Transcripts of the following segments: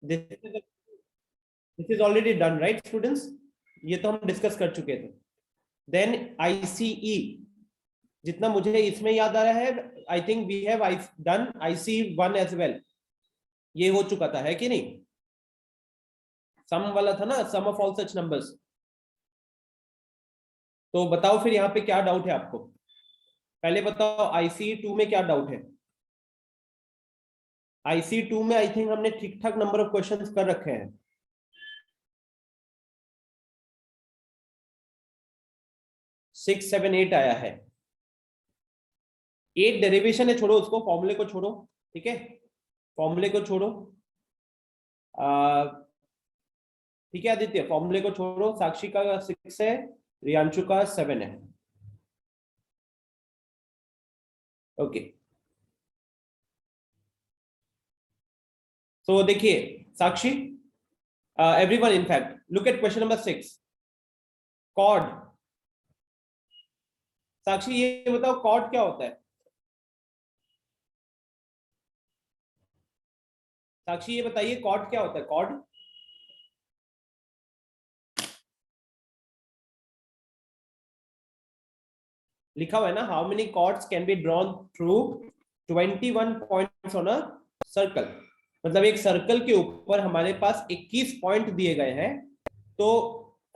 This is already done, right students? ये तो हम डिस्कस कर चुके थे। देन ICE, जितना मुझे इसमें याद आ रहा है, I think we have done IC1 as well. ये हो चुका था, है कि नहीं? सम वाला था ना, सम ऑफ ऑल सच नंबर्स। तो बताओ फिर यहाँ पे क्या डाउट है आपको? पहले बताओ IC2 में क्या डाउट है? IC2 में आई थिंक हमने ठीक ठाक नंबर ऑफ क्वेश्चंस कर रखे हैं। 6, 7, 8 आया है। 8 डेरिवेशन है, छोड़ो उसको, फॉर्मूले को छोड़ो, ठीक है? फॉर्मूले को छोड़ो। ठीक है आदित्य, फॉर्मूले को छोड़ो। साक्षी का 6 है, रियांशु का 7 है। ओके, तो देखिए Sakshi, everyone in fact look at question number 6, chord. Sakshi ये बताओ कॉर्ड क्या होता है? साक्षी ये बताइए कॉर्ड क्या होता है? कॉर्ड लिखा हुआ है ना, how many chords can be drawn through 21 points on a circle. मतलब एक सर्कल के ऊपर हमारे पास 21 पॉइंट दिए गए हैं, तो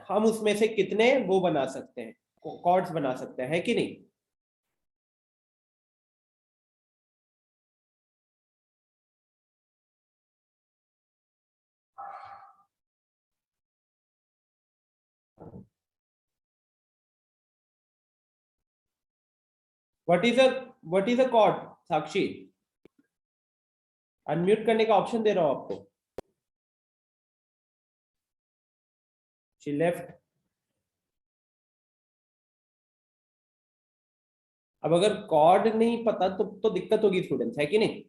हम उसमें से कितने वो बना सकते हैं, कॉर्ड्स बना सकते हैं, है कि नहीं? What is a cord? Sakshi, unmute करने का ऑप्शन दे रहा हूं आपको। She left. अब अगर कॉर्ड नहीं पता तो दिक्कत होगी स्टूडेंट्स, है कि नहीं?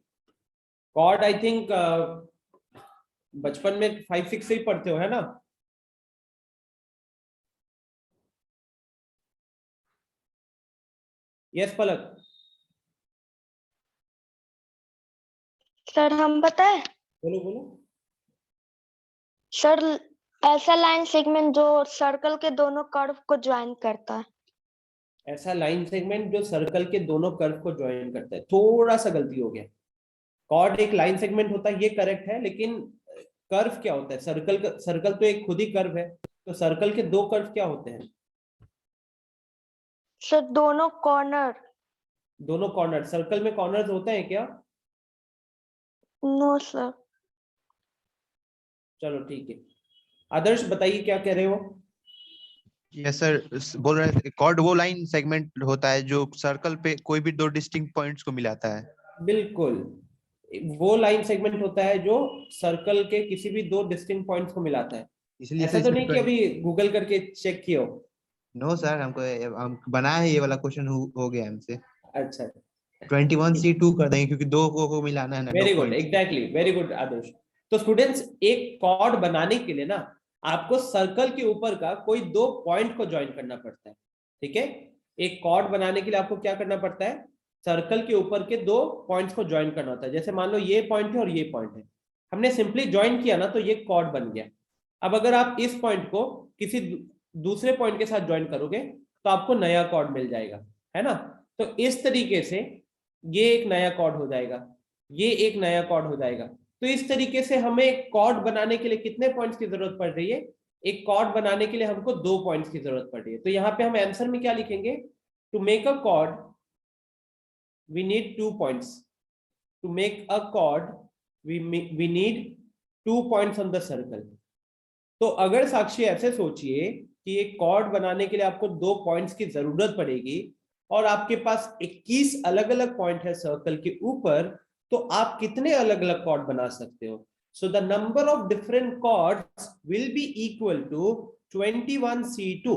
कॉर्ड आई थिंक बचपन में 5, 6 से ही पढ़ते हो, है ना? यस पलक। सर हम बताएं? बोलो बोलो। सर ऐसा लाइन सेगमेंट जो सर्कल के दोनों कर्व को ज्वाइन करता है। ऐसा लाइन सेगमेंट जो सर्कल के दोनों कर्व को ज्वाइन करता है। थोड़ा सा गलती हो गया। कॉर्ड एक लाइन सेगमेंट होता है, ये करेक्ट है, लेकिन कर्व क्या होता है? सर्कल तो एक खुद ही कर्व है, तो सर्कल के दो कर्व क्या होते हैं? सर दोनों कॉर्नर। दोनों कॉर्नर। सर्कल में कॉर्नर्स होते हैं क्या? No sir. चलो ठीक है। आदर्श बताइए क्या कह रहे हो? यस सर, बोल रहे थे कॉर्ड वो लाइन सेगमेंट होता है जो सर्कल पे कोई भी दो डिस्टिंक्ट पॉइंट्स को मिलाता है। बिल्कुल, वो लाइन सेगमेंट होता है जो सर्कल के किसी भी दो डिस्टिंक्ट पॉइंट्स को मिलाता है। इसलिए ऐसा सर तो नहीं कि अभी गूगल करके चेक किए हो? नो सर, हम बनाया है, ये वाला क्वेश्चन हो गया हमसे। अच्छा, 21C2 कर देंगे क्योंकि दो को मिलाना है ना, दो very good, points. Exactly, very good Adarsh. तो स्टूडेंट्स, एक कॉर्ड बनाने के लिए ना आपको सर्कल के ऊपर का कोई दो पॉइंट को ज्वाइन करना पड़ता है, ठीक है? एक कॉर्ड बनाने के लिए आपको क्या करना पड़ता है? सर्कल के ऊपर के दो पॉइंट्स को ज्वाइन करना होता है। जैसे मान लो ये पॉइंट है और ये पॉइंट है, हमने सिंपली ज्वाइन किया ना तो ये कॉर्ड बन गया। अब अगर आप इस पॉइंट को किसी दूसरे पॉइंट के साथ ज्वाइन करोगे तो आपको नया कॉर्ड मिल जाएगा, है ना? तो इस तरीके से ये एक नया कॉर्ड हो जाएगा, ये एक नया कॉर्ड हो जाएगा। तो इस तरीके से हमें कॉर्ड बनाने के लिए कितने पॉइंट्स की जरूरत पड़ रही है? एक कॉर्ड बनाने के लिए हमको 2 पॉइंट्स की जरूरत पड़ रही है। तो यहाँ पे हम आंसर में क्या लिखेंगे? To make a chord we need 2 points. To make a chord we need 2 points on the circle. तो अगर साक्षी ऐसे सोचिए कि एक कॉर्ड बनाने के लिए आपको 2 पॉइंट्स की जरूरत पड़ेगी और आपके पास 21 अलग अलग पॉइंट है सर्कल के ऊपर, तो आप कितने अलग अलग कॉर्ड बना सकते हो? So the number of different chords will be equal to 21C2।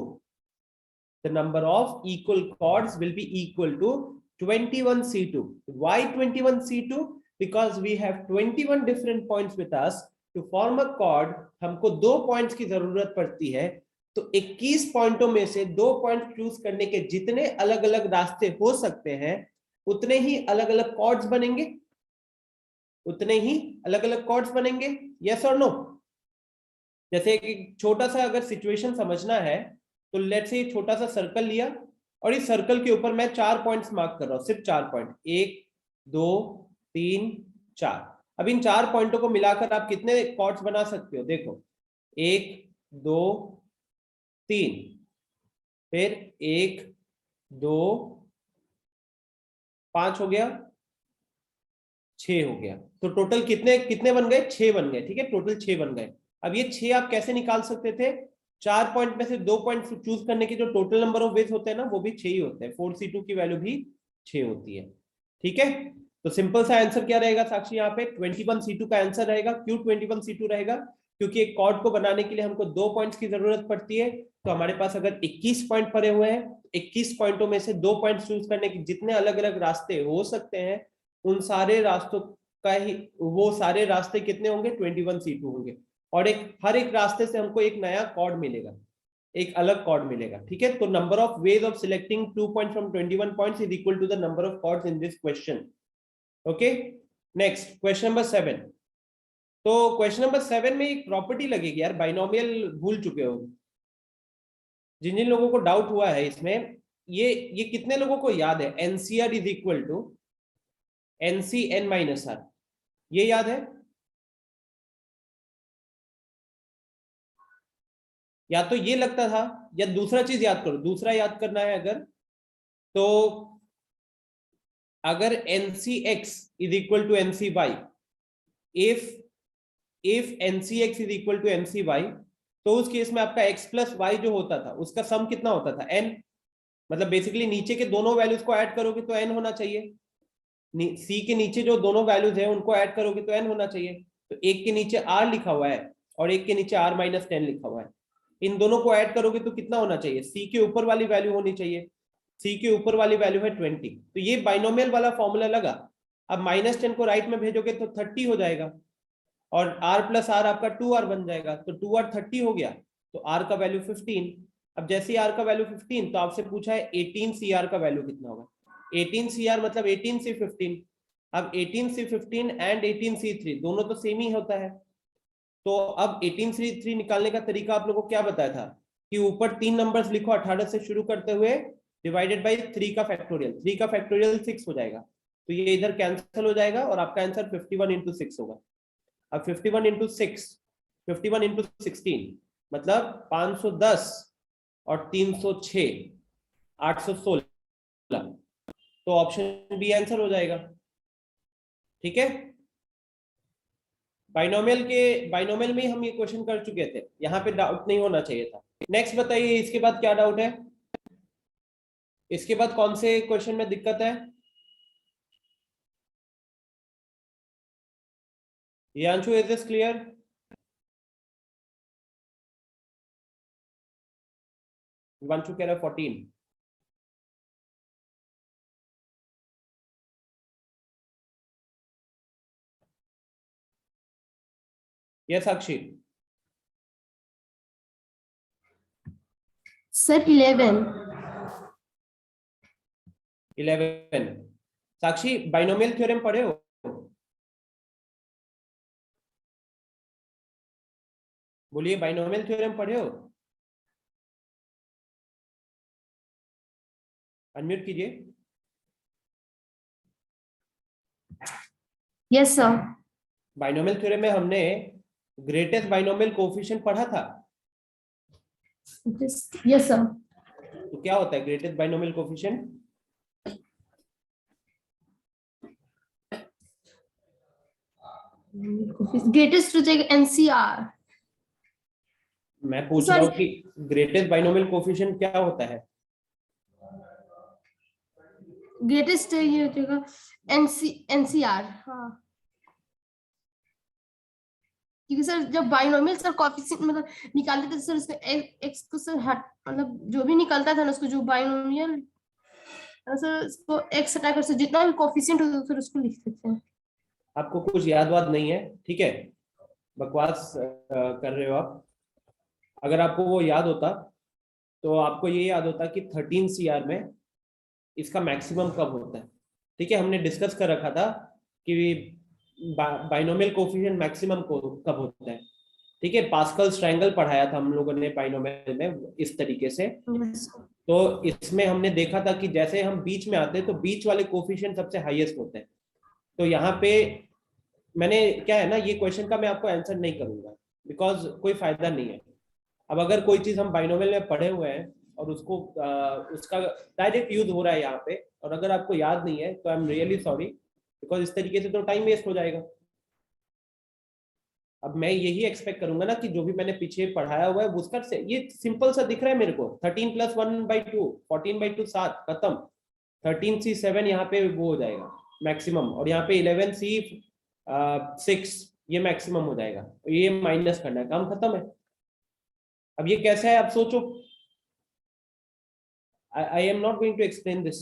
the number of equal chords will be equal to 21C2. Why 21C2? Because we have 21 different points with us. To form a chord हमको 2 points की जरूरत पड़ती है, तो 21 पॉइंटों में से 2 point choose करने के जितने अलग अलग रास्ते हो सकते हैं उतने ही अलग अलग कॉर्ड्स बनेंगे। उतने ही अलग अलग कॉर्ड्स बनेंगे, यस और नो। जैसे एक छोटा सा अगर सिचुएशन समझना है तो लेट्स से छोटा सा सर्कल लिया और इस सर्कल के ऊपर मैं 4 पॉइंट्स मार्क कर रहा हूं, सिर्फ 4 पॉइंट, 1 2 3 4। अब इन 4 पॉइंटों को मिलाकर आप कितने कॉर्ड्स बना सकते हो? देखो 1 2 3, फिर 1 2 5 हो गया, 6 हो गया। तो टोटल कितने कितने बन गए? 6 बन गए, ठीक है, टोटल 6 बन गए। अब ये 6 आप कैसे निकाल सकते थे? 4 पॉइंट में से 2 पॉइंट चूज करने के जो टोटल नंबर ऑफ वेज होते हैं ना, वो भी 6 ही होते हैं। 4c2 की वैल्यू भी 6 होती है, ठीक है। तो सिंपल सा आंसर क्या रहेगा साक्षी? यहाँ पे 21c2 का आंसर रहेगा। क्यों 21c2 रहेगा? क्योंकि एक कॉर्ड को बनाने के लिए हमको 2 पॉइंट्स की जरूरत पड़ती है। तो हमारे पास अगर 21 पॉइंट पड़े हुए हैं, 21 पॉइंटों में से 2 पॉइंट चूज करने के जितने अलग अलग रास्ते हो सकते हैं, उन सारे रास्तों का ही वो सारे रास्ते कितने होंगे? 21c2 होंगे। और हर एक रास्ते से हमको एक नया कॉर्ड मिलेगा, एक अलग कॉर्ड मिलेगा, ठीक है। तो number of ways of selecting 2 point from 21 points is equal to the number of chords in this question. Okay, next question number 7। तो क्वेश्चन नंबर 7 में एक प्रॉपर्टी लगेगी यार, बाइनोमियल भूल चुके हो। जिन जिन लोगों को डाउट हुआ है इसमें, ये कितने लोगों को याद है? NCR is equal to NC(n-r), ये याद है? या तो ये लगता था, या दूसरा चीज याद करो। दूसरा याद करना है अगर, तो अगर NCX is equal to NCY, if NCX is equal to NCY, तो उस केस में आपका x प्लस वाई जो होता था उसका सम कितना होता था? n। मतलब बेसिकली नीचे के दोनों वैल्यूज को ऐड करोगे तो n होना चाहिए। सी के नीचे जो दोनों वैल्यूज है उनको ऐड करोगे तो n होना चाहिए। तो एक के नीचे r लिखा हुआ है और एक के नीचे r-10 लिखा हुआ है। इन दोनों को ऐड करोगे तो कितना होना चाहिए? सी के ऊपर वाली वैल्यू होनी चाहिए। सी के ऊपर वाली वैल्यू है 20। तो ये बाइनोमियल वाला फॉर्मूला लगा। अब -10 को राइट में भेजोगे तो 30 हो जाएगा, और r प्लस आर आपका 2r बन जाएगा। तो 2r 30 हो गया, तो r का वैल्यू 15। अब जैसे ही r का वैल्यू 15, तो आपसे पूछा है 18cr का वैल्यू कितना होगा। 18cr मतलब 18c15। अब 18c15 एंड 18c3 दोनों तो सेम ही होता है। तो अब 18c3 निकालने का तरीका आप लोगों को क्या बताया था कि ऊपर 3 नंबर्स लिखो 18 से शुरू करते हुए, डिवाइडेड बाई 3 का फैक्टोरियल। 3 का फैक्टोरियल 6 हो जाएगा, तो ये इधर कैंसिल हो जाएगा और आपका आंसर 51 इंटू 6 होगा। अब 51 इंटू 6, 51 इंटू 16 मतलब 510 और 306, 816। तो ऑप्शन बी आंसर हो जाएगा, ठीक है। बाइनोमियल में हम ये क्वेश्चन कर चुके थे, यहाँ पे डाउट नहीं होना चाहिए था। नेक्स्ट बताइए, इसके बाद क्या डाउट है? इसके बाद कौन से क्वेश्चन में दिक्कत है? Yanshu, is this clear? Vanshu कह रहा 14। Yes, Sakshi. Sir, 11. 11। साक्षी बाइनोमियल थ्योरम पढ़े हो? बोलिए, बाइनोमियल थ्योरम पढ़े हो? अनम्यूट कीजिए। Yes, sir. बाइनोमियल थ्योरम में हमने ग्रेटेस्ट बाइनोमियल कोफिशिएंट पढ़ा था। Yes, sir. तो क्या होता है ग्रेटेस्ट बाइनोमियल कोफिशिएंट? Greatest हो जाएगा NCR. मैं पूछ रहा हूँ कि ग्रेटेस्ट बाइनोमियल कोफिशिएंट क्या होता है? Greatest ये हो जाएगा NCR. हाँ, क्योंकि सर जब बाइनोमियल सर कोएफिशिएंट मतलब निकालते थे सर, उसको x को सर हट मतलब जो भी निकलता था ना उसको, जो बाइनोमियल सर उसको x हटा कर सर जितना भी कोएफिशिएंट होता है सर उसको लिख देते हैं। आपको कुछ याद वाद नहीं है, ठीक है, बकवास कर रहे हो आप। अगर आपको वो याद होता तो आपको ये याद होता कि 13cr में इसका मैक्सिमम कब होता है, ठीक है। हमने डिस्कस कर रखा था कि बाइनोमियल कोफिशिएंट मैक्सिमम कब होता है, ठीक है। पास्कल्स ट्रायंगल पढ़ाया था हम लोगों ने बाइनोमियल में इस तरीके से। तो इसमें हमने देखा था कि जैसे हम बीच में आते हैं तो बीच वाले कोफिशिएंट सबसे हाईएस्ट होते हैं। तो यहाँ पे मैंने क्या है ना, ये क्वेश्चन का मैं आपको आंसर नहीं करूंगा बिकॉज कोई फायदा नहीं है। अब अगर कोई चीज हम बाइनोमियल में पढ़े हुए हैं और उसको उसका डायरेक्ट यूज हो रहा है यहाँ पे, और अगर आपको याद नहीं है तो I am really sorry, because इस तरीके से तो टाइम वेस्ट हो जाएगा। अब मैं यही एक्सपेक्ट करूंगा ना कि जो भी मैंने पीछे पढ़ाया हुआ है उसका से ये सिंपल सा दिख रहा है मेरे को, 13 + 1/2 14/2 7 खत्म। 13C7 यहाँ पे वो हो जाएगा मैक्सिमम, और यहाँ पे 11C6 ये मैक्सिमम हो जाएगा। ये माइनस करना है, काम खत्म है। अब ये कैसा है आप सोचो, I am not going to explain this.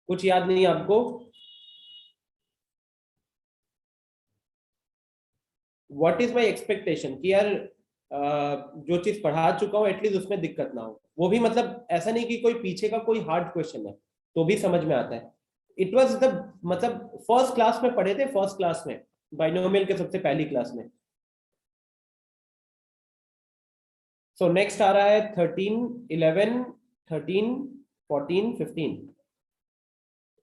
कुछ याद नहीं आपको? व्हाट इज माई एक्सपेक्टेशन कि यार जो चीज पढ़ा चुका हूँ एटलीस्ट उसमें दिक्कत ना हो। वो भी मतलब ऐसा नहीं कि कोई पीछे का कोई हार्ड क्वेश्चन है तो भी समझ में आता है। इट वाज द मतलब फर्स्ट क्लास में पढ़े थे, फर्स्ट क्लास में बाइनोमियल के सबसे पहली क्लास में। सो नेक्स्ट आ रहा है 13 11 13 14 15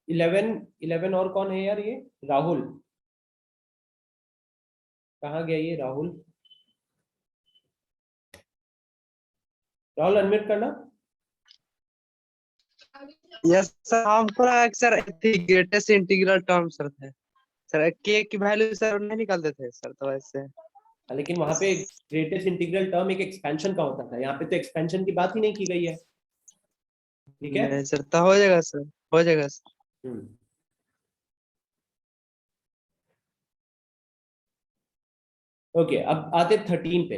11 और कौन है यार? ये राहुल कहाँ गया? ये राहुल, राहुल अनम्यूट करना। यस सर, हम पूरा sir greatest integral term sir थे सर, के की वैल्यू सर नहीं निकालते थे सर, तो वैसे। लेकिन वहां पे ग्रेटेस्ट इंटीग्रल टर्म एक एक्सपेंशन का होता था, यहाँ पे तो एक्सपेंशन की बात ही नहीं की गई है, ठीक है। नहीं सर, तो हो जाएगा सर, हो जाएगा सर। ओके, अब आते 13 पे।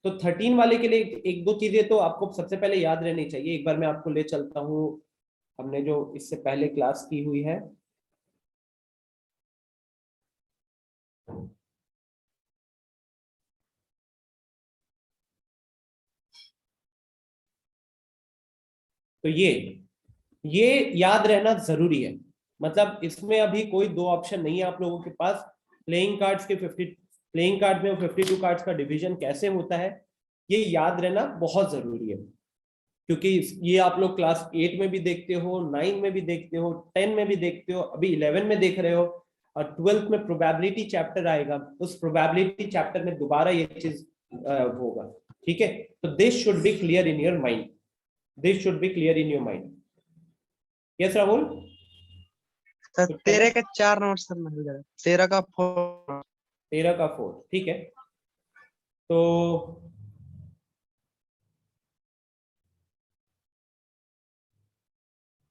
तो 13 वाले के लिए एक दो चीजें तो आपको सबसे पहले याद रहनी चाहिए। एक बार मैं आपको ले चलता हूँ, हमने जो इससे पहले क्लास की हुई है। तो ये याद रहना जरूरी है। मतलब इसमें अभी कोई दो ऑप्शन नहीं है आप लोगों के पास। प्लेइंग कार्ड्स के 50 प्लेइंग कार्ड में 52 कार्ड्स का डिवीजन कैसे होता है ये याद रहना बहुत जरूरी है, क्योंकि ये आप लोग क्लास 8 में भी देखते हो, 9 में भी देखते हो, 10 में भी देखते हो, अभी 11 में देख रहे हो, और 12th में प्रोबेबिलिटी चैप्टर आएगा। उस प्रोबेबिलिटी चैप्टर में दोबारा ये चीज होगा, ठीक है। तो this should be clear in your mind, this should be clear in your mind. Yes Rahul? Sir 13 का 4 नंबर सर नहीं हो जाएगा, 13 का 4। 13 का 4, ठीक है। तो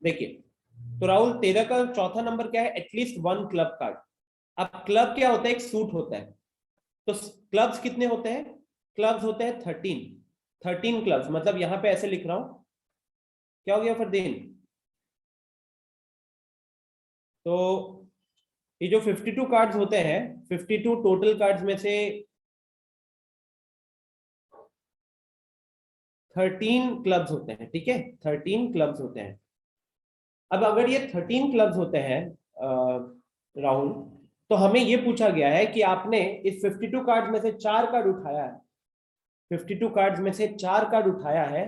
देखिए, तो राहुल 13 का चौथा नंबर क्या है? At least 1 club card. अब क्लब क्या होता है? एक सूट होता है। तो क्लब्स कितने होते हैं? क्लब्स होते हैं 13 क्लब्स। मतलब यहां पे ऐसे लिख रहा हूं, क्या हो गया फरदीन? तो ये जो 52 कार्ड्स होते हैं, 52 टोटल कार्ड्स में से 13 क्लब्स होते हैं, ठीक है। 13 क्लब्स होते हैं। अब अगर ये 13 क्लब्स होते हैं राहुल, तो हमें ये पूछा गया है कि आपने इस 52 कार्ड में से 4 कार्ड उठाया है, 52 कार्ड्स में से 4 कार्ड उठाया है,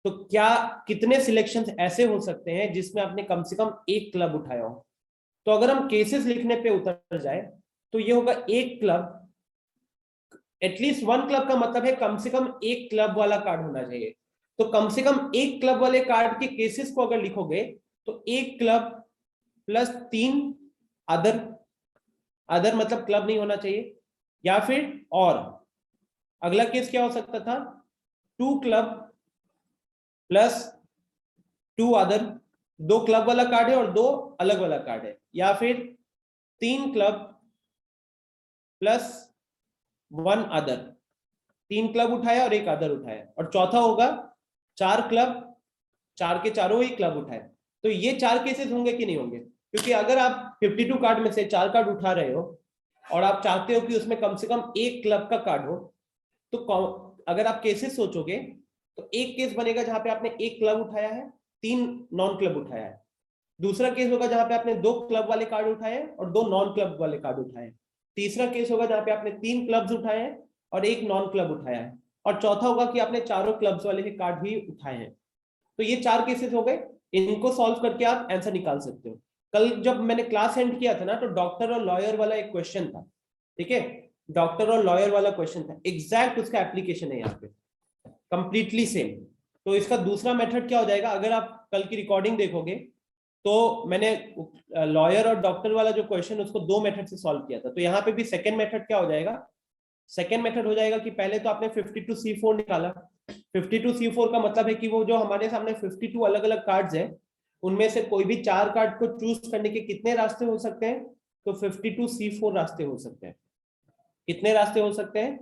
तो क्या कितने सिलेक्शंस ऐसे हो सकते हैं जिसमें आपने कम से कम एक क्लब उठाया हो? तो अगर हम केसेस लिखने पे उतर जाए तो ये होगा एक क्लब, एटलीस्ट 1 क्लब का मतलब है कम से कम एक क्लब वाला कार्ड होना चाहिए। तो कम से कम एक क्लब वाले कार्ड के केसेस को अगर लिखोगे तो एक क्लब प्लस 3 अदर, अदर मतलब क्लब नहीं होना चाहिए, या फिर और अगला केस क्या हो सकता था? 2 क्लब प्लस 2 अदर, 2 क्लब वाला कार्ड है और 2 अलग वाला कार्ड है, या फिर 3 क्लब प्लस 1 अदर, 3 क्लब उठाया और एक अदर उठाया, और चौथा होगा 4 क्लब, 4 के चारों ही क्लब उठाए। तो ये 4 केसेस होंगे कि नहीं होंगे? क्योंकि अगर आप 52 कार्ड में से 4 कार्ड उठा रहे हो और आप चाहते हो कि उसमें कम से कम एक क्लब का कार्ड हो, तो अगर आप केसेस सोचोगे तो एक केस बनेगा जहां पे आपने एक क्लब उठाया है, 3 नॉन क्लब उठाया है, दूसरा केस होगा जहां पे आपने 2 क्लब वाले कार्ड उठाए हैं और 2 नॉन क्लब वाले कार्ड उठाए हैं। तीसरा केस होगा जहां पे आपने 3 क्लब्स उठाए हैं और 1 नॉन क्लब उठाया है। और चौथा होगा कि आपने चारों क्लब्स वाले कार्ड भी उठाए हैं। तो ये 4 केसेस हो गए, इनको सॉल्व करके आप आंसर निकाल सकते हो। कल जब मैंने क्लास एंड किया था ना, तो डॉक्टर और लॉयर वाला एक क्वेश्चन था, ठीक है, डॉक्टर और लॉयर वाला क्वेश्चन था, एग्जैक्ट उसका एप्लीकेशन है यहाँ पे, कंप्लीटली सेम। तो इसका दूसरा मेथड क्या हो जाएगा, अगर आप कल की रिकॉर्डिंग देखोगे तो मैंने लॉयर और डॉक्टर वाला जो क्वेश्चन उसको 2 मेथड से सॉल्व किया था। तो यहाँ पे भी सेकेंड मेथड क्या हो जाएगा, सेकेंड मेथड हो जाएगा कि पहले तो आपने 52C4 निकाला। 52C4 का मतलब है कि वो जो हमारे सामने 52 अलग अलग कार्ड्स हैं, उनमें से कोई भी 4 कार्ड को चूज करने के कितने रास्ते हो सकते हैं, तो 52C4 रास्ते हो सकते हैं। कितने रास्ते हो सकते हैं,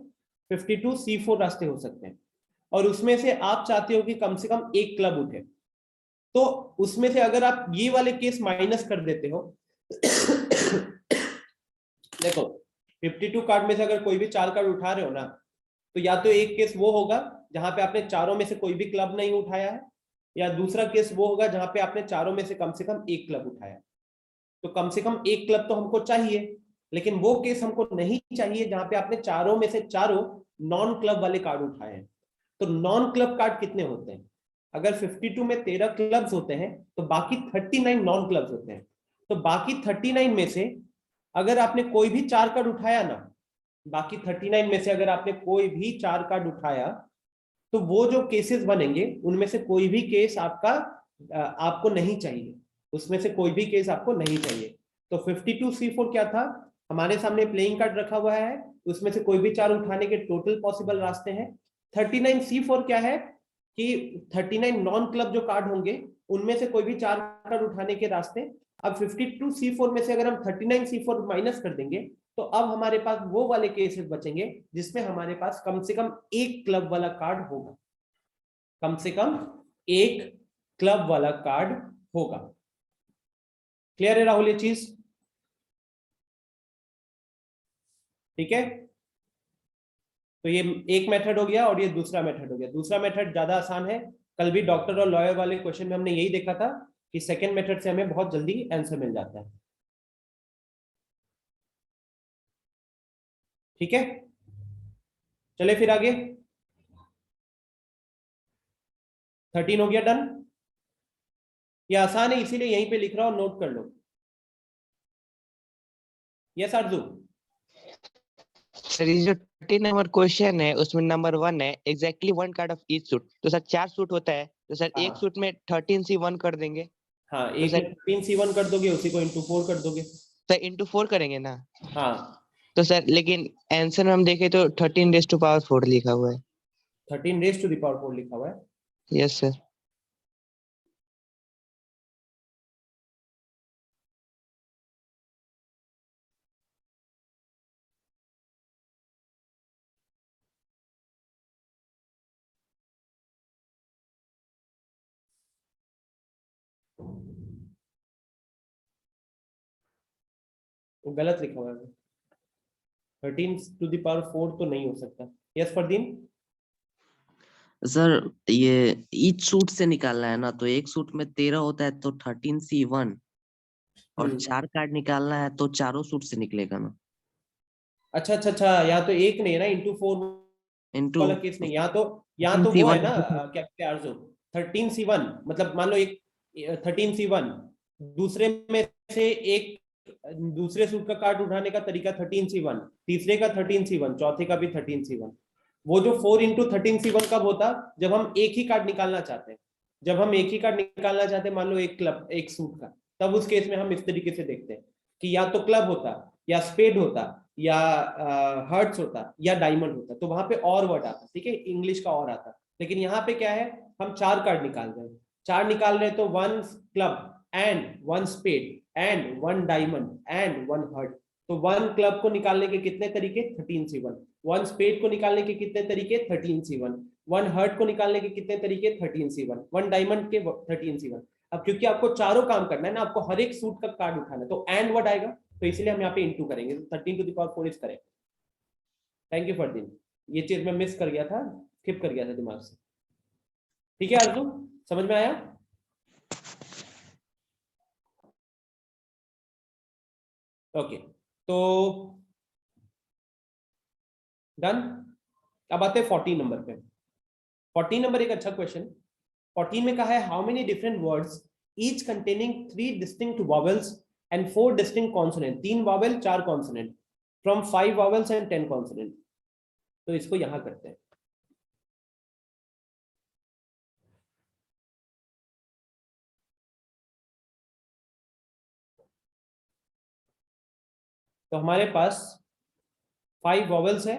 52C4 रास्ते हो सकते हैं। और उसमें से आप चाहते हो कि कम से कम 1 क्लब उठे, तो उसमें से अगर आप ये वाले केस माइनस कर देते हो देखो 52 कार्ड में से अगर कोई भी 4 कार्ड उठा रहे हो ना, तो या तो एक केस वो होगा जहां पे आपने चारों में से कोई भी क्लब नहीं उठाया है, या दूसरा केस वो होगा जहां पे आपने चारों में से कम 1 क्लब उठाया है। तो कम से कम 1 क्लब तो हमको चाहिए, लेकिन वो केस हमको नहीं चाहिए जहां पे आपने चारों में से चारों नॉन क्लब वाले कार्ड उठाए हैं। तो नॉन क्लब कार्ड कितने होते हैं, अगर 52 में 13 क्लब्स होते हैं तो बाकी 39 नॉन क्लब्स होते हैं। तो बाकी 39 में से अगर आपने कोई भी 4 कार्ड उठाया ना, बाकी 39 में से अगर आपने कोई भी 4 कार्ड उठाया, तो वो जो केसेस बनेंगे उनमें से कोई भी केस आपको नहीं चाहिए, उसमें से कोई भी केस आपको नहीं चाहिए। तो 52C4 क्या था, हमारे सामने प्लेइंग कार्ड रखा हुआ है, उसमें से कोई भी 4 उठाने के टोटल पॉसिबल रास्ते हैं। 39C4 क्या है कि 39 नॉन क्लब जो कार्ड होंगे उनमें से कोई भी 4 कार्ड उठाने के रास्ते। अब 52C4 में से अगर हम 39C4 माइनस कर देंगे, तो अब हमारे पास वो वाले केसेस बचेंगे जिसमें हमारे पास कम से कम 1 क्लब वाला कार्ड होगा, कम से कम 1 क्लब वाला कार्ड होगा। क्लियर है राहुल ये चीज, ठीक है। तो ये एक मेथड हो गया और ये दूसरा मेथड हो गया। दूसरा मेथड ज्यादा आसान है, कल भी डॉक्टर और लॉयर वाले क्वेश्चन में हमने यही देखा था कि सेकेंड मेथड से हमें बहुत जल्दी आंसर मिल जाता है, ठीक है। चले फिर आगे, 13 हो गया डन। ये आसान है इसीलिए यहीं पे लिख रहा हूं, नोट कर लो। यस आरजू। सर ये जो 30 नंबर क्वेश्चन है उसमें नंबर 1 है exactly 1 card of each suit. तो सर 4 सूट होता है, तो सर एक सूट में 13C1 कर देंगे। हाँ, तो एक सर में 13C1 कर दोगे, उसी को इंटू 4 कर दोगे। सर इंटू 4 करेंगे ना। हाँ, तो सर लेकिन आंसर में हम देखें तो 13 raised to power 4 लिखा हुआ है। 13 रेज टू द पावर 4 लिखा हुआ है। Yes sir. वो गलत लिखा हुआ है, 13 टू द पावर 4 तो नहीं हो सकता। यस फरदीन। सर ये ईच सूट से निकालना है ना, तो एक सूट में 13 होता है तो 13C1, और 4 कार्ड निकालना है तो चारों सूट से निकलेगा ना। अच्छा अच्छा अच्छा, यहाँ तो एक नहीं है ना, इंटू 4 इंटू वाला केस नहीं, यहाँ तो वो है ना, क्या कहते हैं आरजू, 13C1 मतलब मान लो एक 13C1, दूसरे में से एक दूसरे सूट का कार्ड उठाने का तरीका 13C1, तीसरे का 13C1, चौथे का भी 13C1। वो जो 4 इंटू 13C1 कब होता, जब हम एक ही कार्ड निकालना चाहते हैं, जब हम एक ही कार्ड निकालना चाहते हैं, मान लो एक क्लब एक सूट का, तब उस केस में हम इस तरीके से देखते हैं कि या तो क्लब होता, या स्पेड होता, या हर्ट्स होता, या डायमंड होता, तो वहां पे और वर्ड आता, ठीक है, इंग्लिश का और आता। लेकिन यहाँ पे क्या है, हम 4 कार्ड निकाल रहे हैं, 4 निकाल रहे हैं, तो 1 club and 1 spade and 1 diamond and 1 heart. तो 1 क्लब को निकालने के कितने तरीके, 13C1, 1 स्पेड को निकालने के कितने तरीके, 13C1, 1 हर्ट को निकालने के कितने तरीके, 13C1, 1 डायमंड के 13C1। अब क्योंकि आपको चारों काम करना है ना, आपको हर एक सूट का कार्ड उठाना है, तो एंड वर्ड आएगा, तो इसलिए हम यहाँ पे इंटू करेंगे, तो 13 to the power 4 is correct. Thank you Fardeen, ये चीज मैं मिस कर गया था, स्किप कर गया था दिमाग से। ठीक है आरजू, समझ में आया। ओके, तो डन। अब आते हैं 14 नंबर पे। 14 नंबर एक अच्छा क्वेश्चन। 14 में कहा है how many different words each containing 3 distinct vowels and 4 distinct consonant, 3 vowel 4 consonant from 5 vowels and 10 consonant. तो इसको यहां करते हैं। तो हमारे पास 5 वॉवेल्स है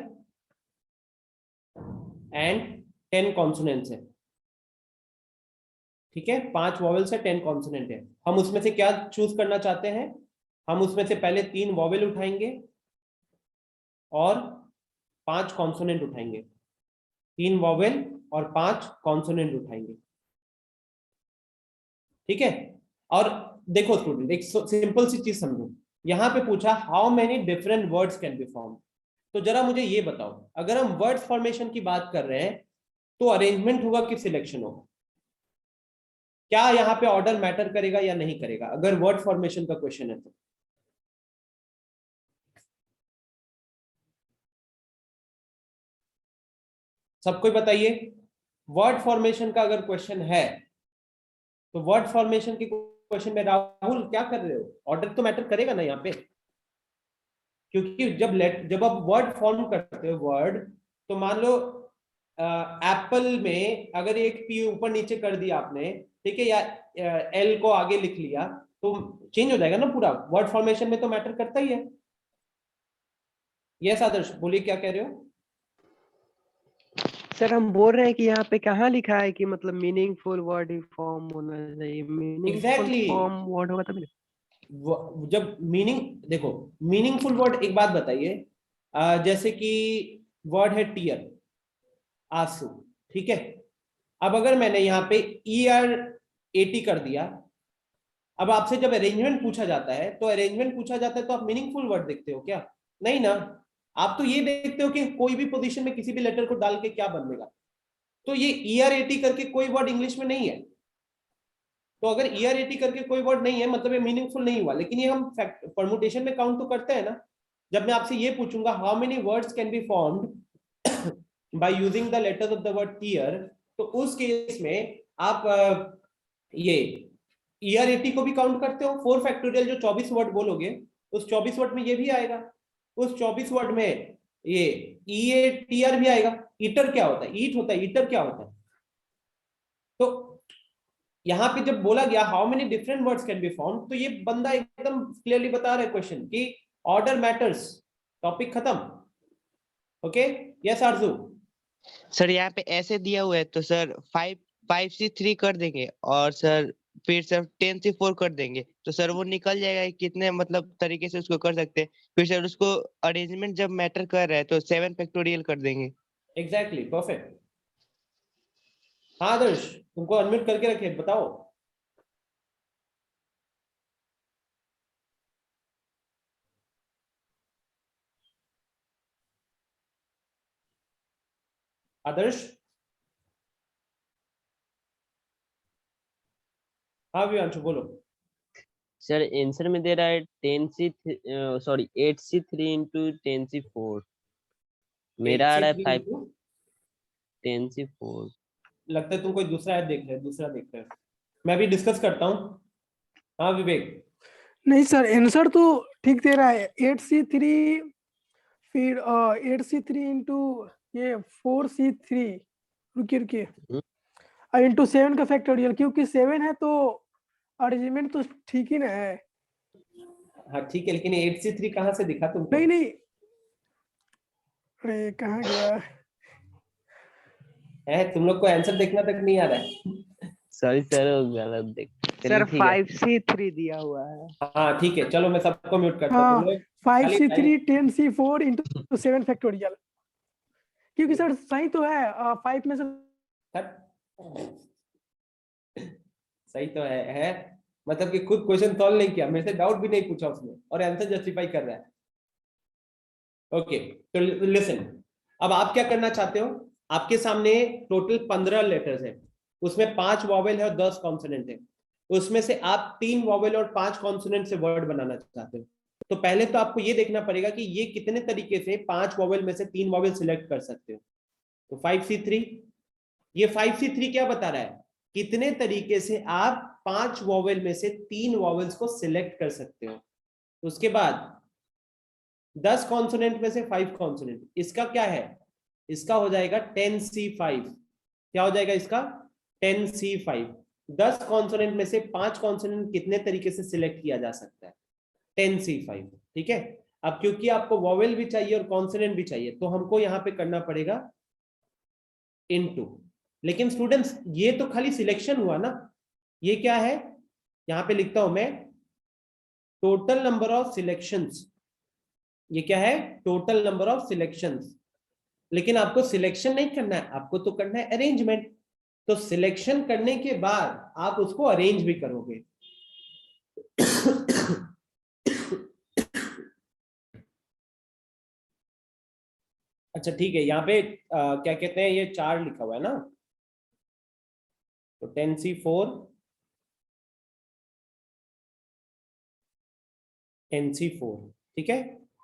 एंड 10 कॉन्सोनेंट्स है। ठीक है, 5 वॉवेल्स है, 10 कॉन्सोनेंट है। हम उसमें से क्या चूज करना चाहते हैं? हम उसमें से पहले 3 वॉवेल उठाएंगे और 5 कॉन्सोनेंट उठाएंगे। 3 वॉवेल और 5 कॉन्सोनेंट उठाएंगे। ठीक है, और देखो स्टूडेंट, एक सिंपल सी चीज समझो। यहां पे पूछा how many different words can B form. तो जरा मुझे ये बताओ, अगर हम वर्ड फॉर्मेशन की बात कर रहे हैं तो अरेंजमेंट होगा कि सिलेक्शन होगा? क्या यहाँ पे ऑर्डर मैटर करेगा या नहीं करेगा अगर वर्ड फॉर्मेशन का क्वेश्चन है तो? सबको बताइए, वर्ड फॉर्मेशन का अगर क्वेश्चन है तो वर्ड फॉर्मेशन के क्वेश्चन में राहुल क्या कर रहे हो? ऑर्डर तो मैटर करेगा ना यहाँ पे, क्योंकि जब आप वर्ड फॉर्म करते हो वर्ड, तो मान लो एप्पल में अगर एक पी ऊपर नीचे कर दिया आपने, ठीक है, या एल को आगे लिख लिया तो चेंज हो जाएगा ना पूरा। वर्ड फॉर्मेशन में तो मैटर करता ही है। यस आदर्श, बोलिए क्या कह रहे हो? सर हम बोल रहे हैं कि यहाँ पे कहाँ लिखा है कि मतलब मीनिंगफुल वर्ड ही फॉर्म होना चाहिए? Meaningful Exactly. फॉर्म वर्ड होगा तभी। जब मीनिंग, देखो मीनिंगफुल वर्ड, एक बात बताइए, जैसे कि वर्ड है टीयर, आंसू, ठीक है। अब अगर मैंने यहाँ पे ER80 कर दिया, अब आपसे जब अरेंजमेंट पूछा जाता है तो आप मीनिंगफुल वर्ड देखते हो क्या? नहीं ना, आप तो ये देखते हो कि कोई भी पोजीशन में किसी भी लेटर को डाल के क्या बनेगा। तो ये ER80 करके कोई वर्ड इंग्लिश में नहीं है। तो अगर ER80 करके कोई वर्ड नहीं है मतलब ये मीनिंगफुल नहीं हुआ। लेकिन ये हम परमुटेशन में काउंट तो करते हैं ना। जब मैं आपसे ये पूछूंगा how many words can be formed by using the letters of the word tear, तो उस केस में आप ये ER80 को भी काउंट करते हो। 4 फैक्टोरियल जो 24 वर्ड बोलोगे उस 24 वर्ड में ये भी आएगा, उस 24 वर्ड में ये EATR भी आएगा। ईटर क्या होता है? ईट होता है। ईटर क्या होता है? तो यहाँ पे जब बोला गया how many different words can B form, तो ये बंदा एकदम क्लियरली बता रहा है क्वेश्चन कि ऑर्डर मैटर्स। टॉपिक खत्म। ओके, यस आरजू। सर यहाँ पे ऐसे दिया हुआ है तो सर 5 से 3 कर देंगे और सर फिर सर 10 से 4 कर देंगे तो सर वो निकल जाएगा। कितने मतलब तरीके से उसको कर सकते हैं। फिर सर उसको अरेंजमेंट जब मैटर कर रहा है तो 7 फैक्टोरियल कर देंगे। Exactly, perfect. हाँ आदर्श, तुमको अनम्यूट करके रखे, बताओ। आदर्श, हाँ विवांशु बोलो। सर आंसर में दे रहा है 8C3 इंटू 10C4। मेरा आ रहा है 5 10C4। लगता है तुम कोई दूसरा ऐप देख रहे हो। मैं भी डिस्कस करता हूँ। हाँ विवेक। नहीं सर, आंसर तो ठीक दे रहा है। 8C3 फिर 8C3 इंटू ये 4C3, रुकिए इंटू 7 का फैक्टोरियल, क्योंकि 7 है तो अरेंजमेंट तो ठीक ही ना है। हाँ ठीक है, लेकिन 8C3 कहाँ से दिखा तुमको? नहीं, अरे कहाँ गया है, तुम लोग को आंसर देखना तक नहीं आ रहा है। सॉरी सर, गलत देख। सर 5C3 दिया हुआ है। हाँ ठीक है, चलो मैं सबको म्यूट करता हूँ। हाँ, तुम लोग 5C3 10C4 इंटू 7 फैक्टोरियल, क्योंकि सर सही तो है 5 में से। सही तो है मतलब कि खुद क्वेश्चन सॉल्व नहीं किया, मेरे से डाउट भी नहीं पूछा उसने और आंसर जस्टिफाई कर रहा है। ओके, तो लिसन, अब आप क्या करना चाहते हो? आपके सामने टोटल 15 लेटर्स है, उसमें 5 वॉवेल है और 10 कॉन्सोनेंट है। उसमें से आप 3 वॉवेल और 5 कॉन्सोनेंट से वर्ड बनाना चाहते हो। तो पहले तो आपको ये देखना पड़ेगा कि ये कितने तरीके से 5 वॉवेल में से 3 वॉवेल सिलेक्ट कर सकते हो। तो 5C3, ये 5C3 क्या बता रहा है, कितने तरीके से आप 5 वॉवेल में से 3 वॉवेल्स को सिलेक्ट कर सकते हो। उसके बाद 10 कॉन्सोनेंट में से 5 कॉन्सोनेंट, इसका क्या है, इसका हो जाएगा 10C5। क्या हो जाएगा इसका, 10C5। 10 कॉन्सोनेंट में से 5 कॉन्सोनेंट कितने तरीके से सिलेक्ट किया जा सकता है, 10C5। ठीक है, अब क्योंकि आपको वॉवेल भी चाहिए और कॉन्सोनेंट भी चाहिए, तो हमको यहाँ पे करना पड़ेगा इनटू। लेकिन स्टूडेंट्स ये तो खाली सिलेक्शन हुआ ना, ये क्या है, यहाँ पे लिखता हूं मैं टोटल नंबर ऑफ सिलेक्शंस। ये क्या है, टोटल नंबर ऑफ सिलेक्शंस। लेकिन आपको सिलेक्शन नहीं करना है, आपको तो करना है अरेंजमेंट। तो सिलेक्शन करने के बाद आप उसको अरेंज भी करोगे। अच्छा ठीक है, यहाँ पे क्या कहते हैं, ये 4 लिखा हुआ है ना, तो 10C4 10C4, ठीक है।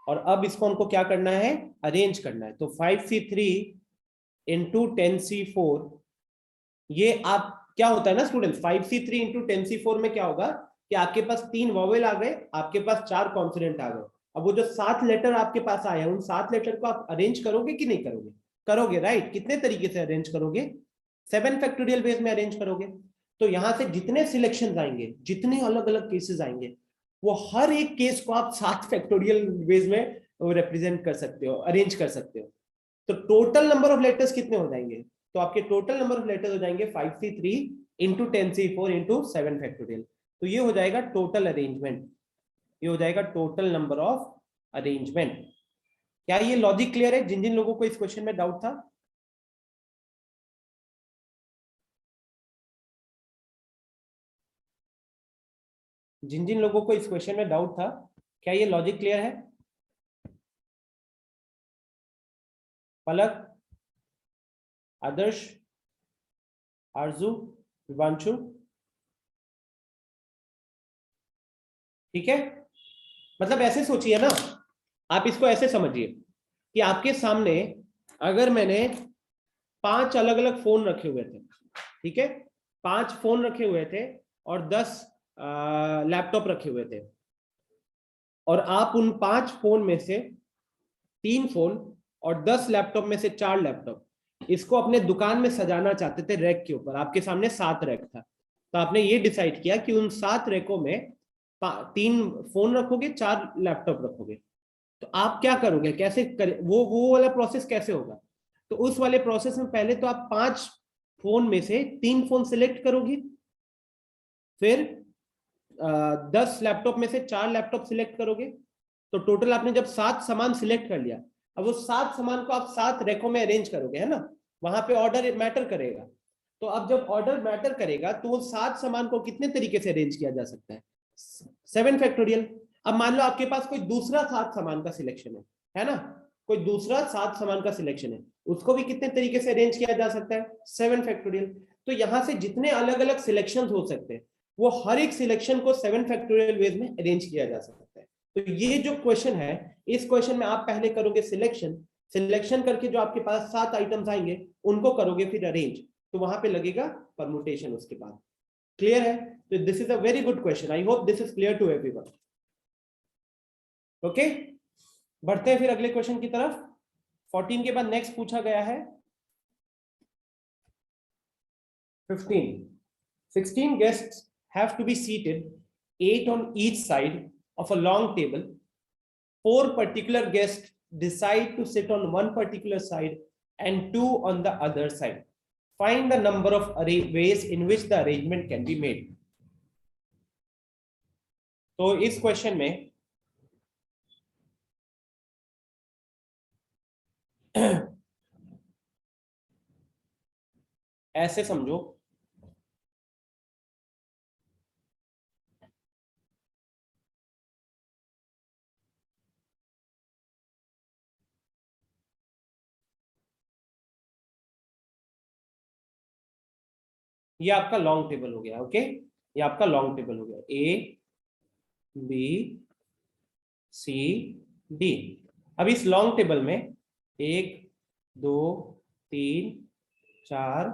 और अब इसको हमको क्या करना है, अरेंज करना है। तो 5C3 इंटू 10C4, ये आप क्या होता है ना स्टूडेंट्स, 5C3 इंटू 10C4 में क्या होगा कि आपके पास 3 वॉवेल आ गए, आपके पास 4 कॉन्सोनेंट आ गए। अब वो जो 7 लेटर आपके पास आए हैं, उन 7 लेटर को आप अरेंज करोगे कि नहीं करोगे, करोगे राइट। कितने तरीके से अरेंज करोगे, 7 फैक्टोरियल बेस में अरेंज करोगे। तो यहां से जितने सिलेक्शन आएंगे, जितने अलग अलग केसेस आएंगे, वो हर एक केस को आप 7 फैक्टोरियल बेस में रिप्रेजेंट कर सकते हो, अरेंज कर सकते हो। तो टोटल नंबर ऑफ लेटर्स कितने हो जाएंगे, तो आपके टोटल नंबर ऑफ लेटर्स हो जाएंगे 5C3 into 10C4 into 7 factorial. तो ये हो जाएगा टोटल अरेंजमेंट, ये हो जाएगा टोटल नंबर ऑफ अरेंजमेंट। क्या ये लॉजिक क्लियर है जिन जिन लोगों को इस क्वेश्चन में डाउट था? जिन जिन लोगों को इस क्वेश्चन में डाउट था, क्या ये लॉजिक क्लियर है? पलक, आदर्श, आरजू, विवांशु, ठीक है। मतलब ऐसे सोचिए ना, आप इसको ऐसे समझिए कि आपके सामने अगर मैंने 5 अलग अलग फोन रखे हुए थे, ठीक है, 5 फोन रखे हुए थे और 10 लैपटॉप रखे हुए थे, और आप उन 5 फोन में से 3 फोन और 10 लैपटॉप में से 4 लैपटॉप इसको अपने दुकान में सजाना चाहते थे रैक के ऊपर। आपके सामने 7 रैक था, तो आपने ये डिसाइड किया कि उन 7 रैकों में 3 फोन रखोगे, 4 लैपटॉप रखोगे। तो आप क्या करोगे, कैसे कर, वो वाला प्रोसेस कैसे होगा? तो उस वाले प्रोसेस में पहले तो आप 5 फोन में से 3 फोन सिलेक्ट करोगे, फिर 10 लैपटॉप में से 4 लैपटॉप सिलेक्ट करोगे। तो टोटल आपने जब 7 सामान सिलेक्ट कर लिया, अब वो 7 सामान को आप 7 रैकों में अरेंज करोगे, है ना, वहां पे ऑर्डर मैटर करेगा। तो अब जब ऑर्डर मैटर करेगा तो वो 7 सामान को कितने तरीके से अरेंज किया जा सकता है, 7 फैक्टोरियल। अब मान लो आपके पास कोई दूसरा 7 सामान का सिलेक्शन है ना, कोई दूसरा 7 सामान का सिलेक्शन है, उसको भी कितने तरीके से अरेंज किया जा सकता है, 7 फैक्टोरियल। तो यहां से जितने अलग अलग सिलेक्शन हो सकते हैं, वो हर एक सिलेक्शन को 7 फैक्टोरियल वेज में अरेंज किया जा सकता है। तो ये जो क्वेश्चन है, इस क्वेश्चन में आप पहले करोगे सिलेक्शन करके जो आपके पास 7 आइटम्स आएंगे उनको करोगे फिर अरेंज, तो वहां पे लगेगा परमुटेशन उसके बाद। क्लियर है? तो this is a very good question, I hope this is clear to everyone. Okay, बढ़ते हैं फिर अगले क्वेश्चन की तरफ। 14 के बाद नेक्स्ट पूछा गया है 15. 16 guests have to be seated, 8 on each side of a long table. 4 particular guests decide to sit on one particular side and 2 on the other side. Find the number of ways in which the arrangement can be made. तो इस question में ऐसे समझो, ये आपका long table हो गया। Okay, ये आपका लॉन्ग टेबल हो गया, A B सी डी। अब इस लॉन्ग टेबल में 1 2 3 4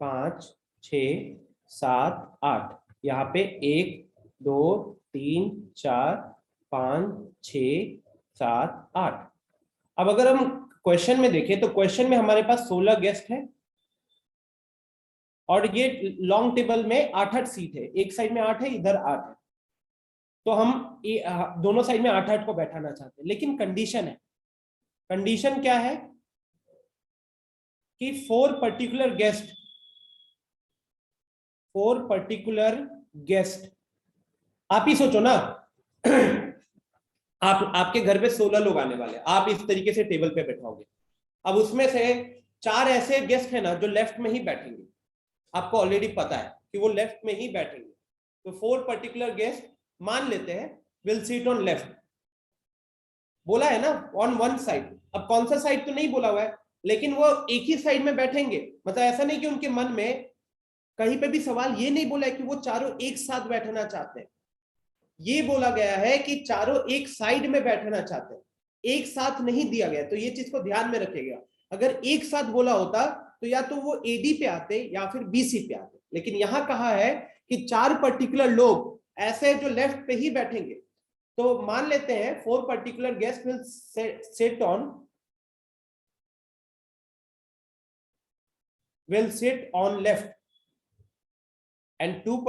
5 6 7 8, यहाँ पे 1 2 3 4 5 6 7 8। अब अगर हम क्वेश्चन में देखें तो क्वेश्चन में हमारे पास 16 गेस्ट हैं और ये लॉन्ग टेबल में 8-8 सीट है, एक साइड में 8 है, इधर 8 है, तो हम दोनों साइड में 8-8 को बैठाना चाहते हैं। लेकिन कंडीशन है, कंडीशन क्या है कि 4 पर्टिकुलर गेस्ट, आप ही सोचो ना, आपके घर पे 16 लोग आने वाले, आप इस तरीके से टेबल पे बैठाओगे। अब उसमें से 4 ऐसे गेस्ट है ना जो लेफ्ट में ही बैठेंगे, आपको ऑलरेडी पता है कि वो लेफ्ट में ही बैठेंगे, तो 4 पर्टिकुलर गेस्ट मान लेते हैं विल सीट ऑन लेफ्ट, बोला है ना, ऑन वन साइड। अब कौन सा साइड तो नहीं बोला हुआ है, लेकिन वो एक ही साइड में बैठेंगे। मतलब ऐसा नहीं कि उनके मन में कहीं पे भी सवाल ये नहीं बोला है कि वो चारों एक साथ बैठना चाहते हैं, ये बोला गया है कि चारों एक साइड में बैठना चाहते हैं, एक साथ नहीं दिया गया। तो ये चीज को ध्यान में रखिएगा, अगर एक साथ बोला होता तो या तो वो एडी पे आते या फिर बीसी पे आते, लेकिन यहां कहा है कि 4 पर्टिकुलर लोग ऐसे जो लेफ्ट पे ही बैठेंगे। तो मान लेते हैं 4 particular guest will sit on left and 2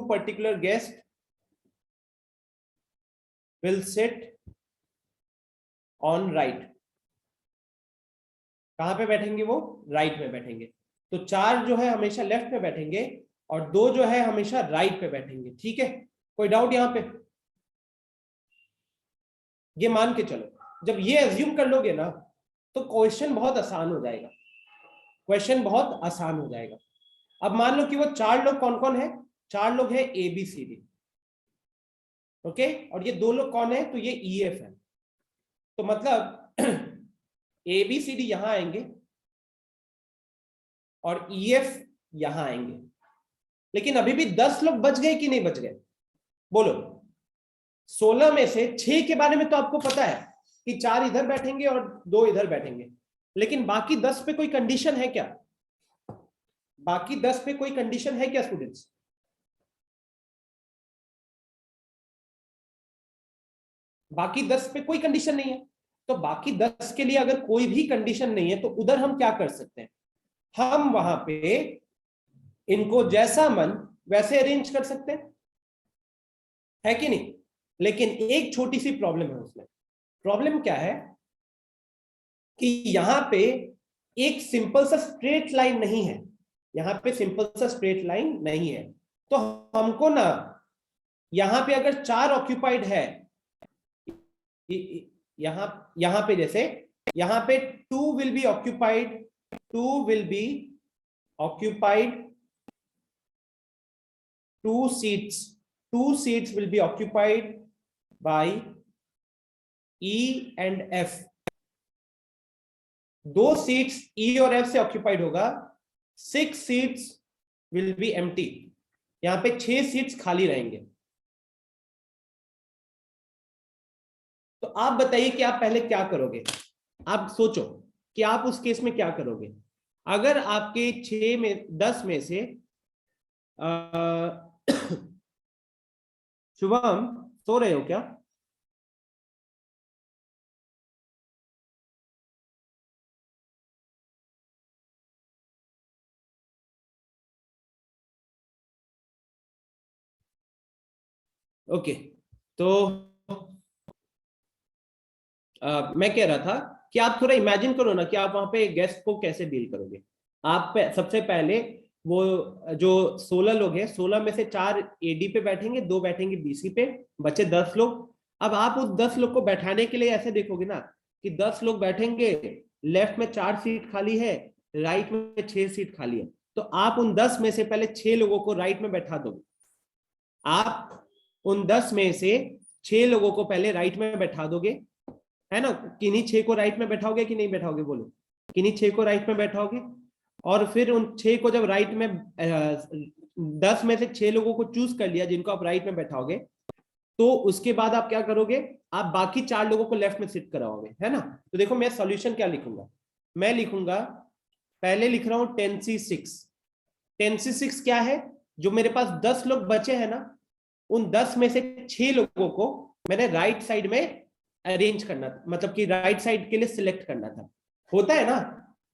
particular guests will sit on right। कहां पे बैठेंगे वो? राइट में बैठेंगे। तो 4 जो है हमेशा लेफ्ट में बैठेंगे और 2 जो है हमेशा राइट पे बैठेंगे। ठीक है, कोई डाउट यहां पे? ये मान के चलो, जब ये एज्यूम कर लोगे ना तो क्वेश्चन बहुत आसान हो जाएगा, क्वेश्चन बहुत आसान हो जाएगा। अब मान लो कि वो 4 लोग कौन कौन है? 4 लोग है A B C D, okay, और ये 2 लोग कौन है? तो ये ई एफ है। तो मतलब ए बी सी डी यहां आएंगे और ई एफ यहां आएंगे, लेकिन अभी भी 10 लोग बच गए कि नहीं बच गए? बोलो। 16 में से 6 के बारे में तो आपको पता है कि 4 इधर बैठेंगे और 2 इधर बैठेंगे, लेकिन बाकी 10 पे कोई कंडीशन है क्या? बाकी 10 पे कोई कंडीशन है क्या स्टूडेंट्स? बाकी 10 पे कोई कंडीशन नहीं है। तो बाकी 10 के लिए अगर कोई भी कंडीशन नहीं है तो उधर हम क्या कर सकते हैं? हम वहां पे इनको जैसा मन वैसे अरेंज कर सकते हैं, है कि नहीं? लेकिन एक छोटी सी प्रॉब्लम है उसमें। प्रॉब्लम क्या है कि यहां पे एक सिंपल सा स्ट्रेट लाइन नहीं है, यहां पे सिंपल सा स्ट्रेट लाइन नहीं है। तो हमको ना यहां पे अगर 4 ऑक्यूपाइड है, यहां पे जैसे यहां पे 2 will be occupied, 2 will be occupied, 2 seats will be occupied by E and F। 2 seats E और F से occupied होगा, 6 seats will be empty। यहां पे 6 seats खाली रहेंगे। तो आप बताइए कि आप पहले क्या करोगे? आप सोचो कि आप उस केस में क्या करोगे अगर आपके 10 में से शुभम सो रहे हो क्या? ओके, तो मैं कह रहा था कि आप थोड़ा इमेजिन करो ना कि आप वहां पे गेस्ट को कैसे डील करोगे। आप सबसे पहले वो जो 16 लोग हैं, 16 में से 4 एडी पे बैठेंगे, 2 बैठेंगे बीसी पे, बचे 10 लोग। अब आप उस 10 लोग को बैठाने के लिए ऐसे देखोगे ना कि 10 लोग बैठेंगे, लेफ्ट में 4 सीट खाली है, राइट में 6 सीट खाली है। तो आप उन 10 में से पहले 6 लोगों को राइट में बैठा दोगे। आप उन 10 में से 6 लोगों को पहले राइट में बैठा दोगे, है ना? किन्हीं 6 को राइट में बैठाओगे कि नहीं बैठाओगे? बोलो, किन्हीं 6 को राइट में बैठाओगे। और फिर उन 6 को जब राइट में 10 में से 6 लोगों को चूज कर लिया जिनको आप राइट में बैठाओगे, तो उसके बाद आप क्या करोगे, आप बाकी 4 लोगों को लेफ्ट में सिट कराओगे, है ना। तो देखो मैं सॉल्यूशन क्या लिखूंगा, मैं लिखूंगा, पहले लिख रहा हूं 10C6। 10C6 क्या है, जो मेरे पास 10 लोग बचे हैं ना, उन 10 में से 6 लोगों को मैंने राइट साइड में अरेंज करना था, मतलब कि राइट साइड के लिए सिलेक्ट करना था। होता है ना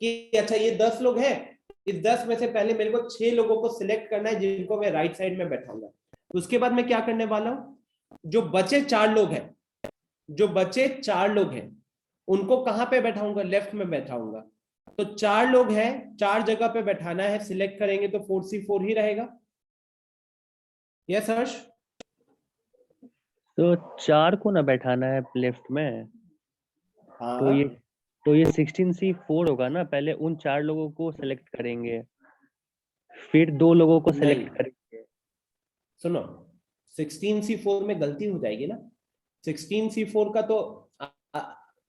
कि अच्छा ये 10 लोग हैं, इस 10 में से पहले मेरे को 6 लोगों को सिलेक्ट करना है जिनको मैं राइट साइड में बैठाऊंगा। उसके बाद मैं क्या करने वाला हूं, जो बचे 4 लोग हैं, जो बचे 4 लोग हैं उनको कहां पे बैठाऊंगा, लेफ्ट में बैठाऊंगा। तो 4 लोग हैं, 4 जगह पे बैठाना है, सिलेक्ट करेंगे तो 4C4 ही रहेगा। यस हर्ष। तो 4 को ना बैठाना है लेफ्ट में, हाँ तो ये 16C4 होगा ना। पहले उन 4 लोगों को सेलेक्ट करेंगे, फिर 2 लोगों को सेलेक्ट नहीं। करेंगे। सुनो, 16C4 में गलती हो जाएगी ना। 16C4 का तो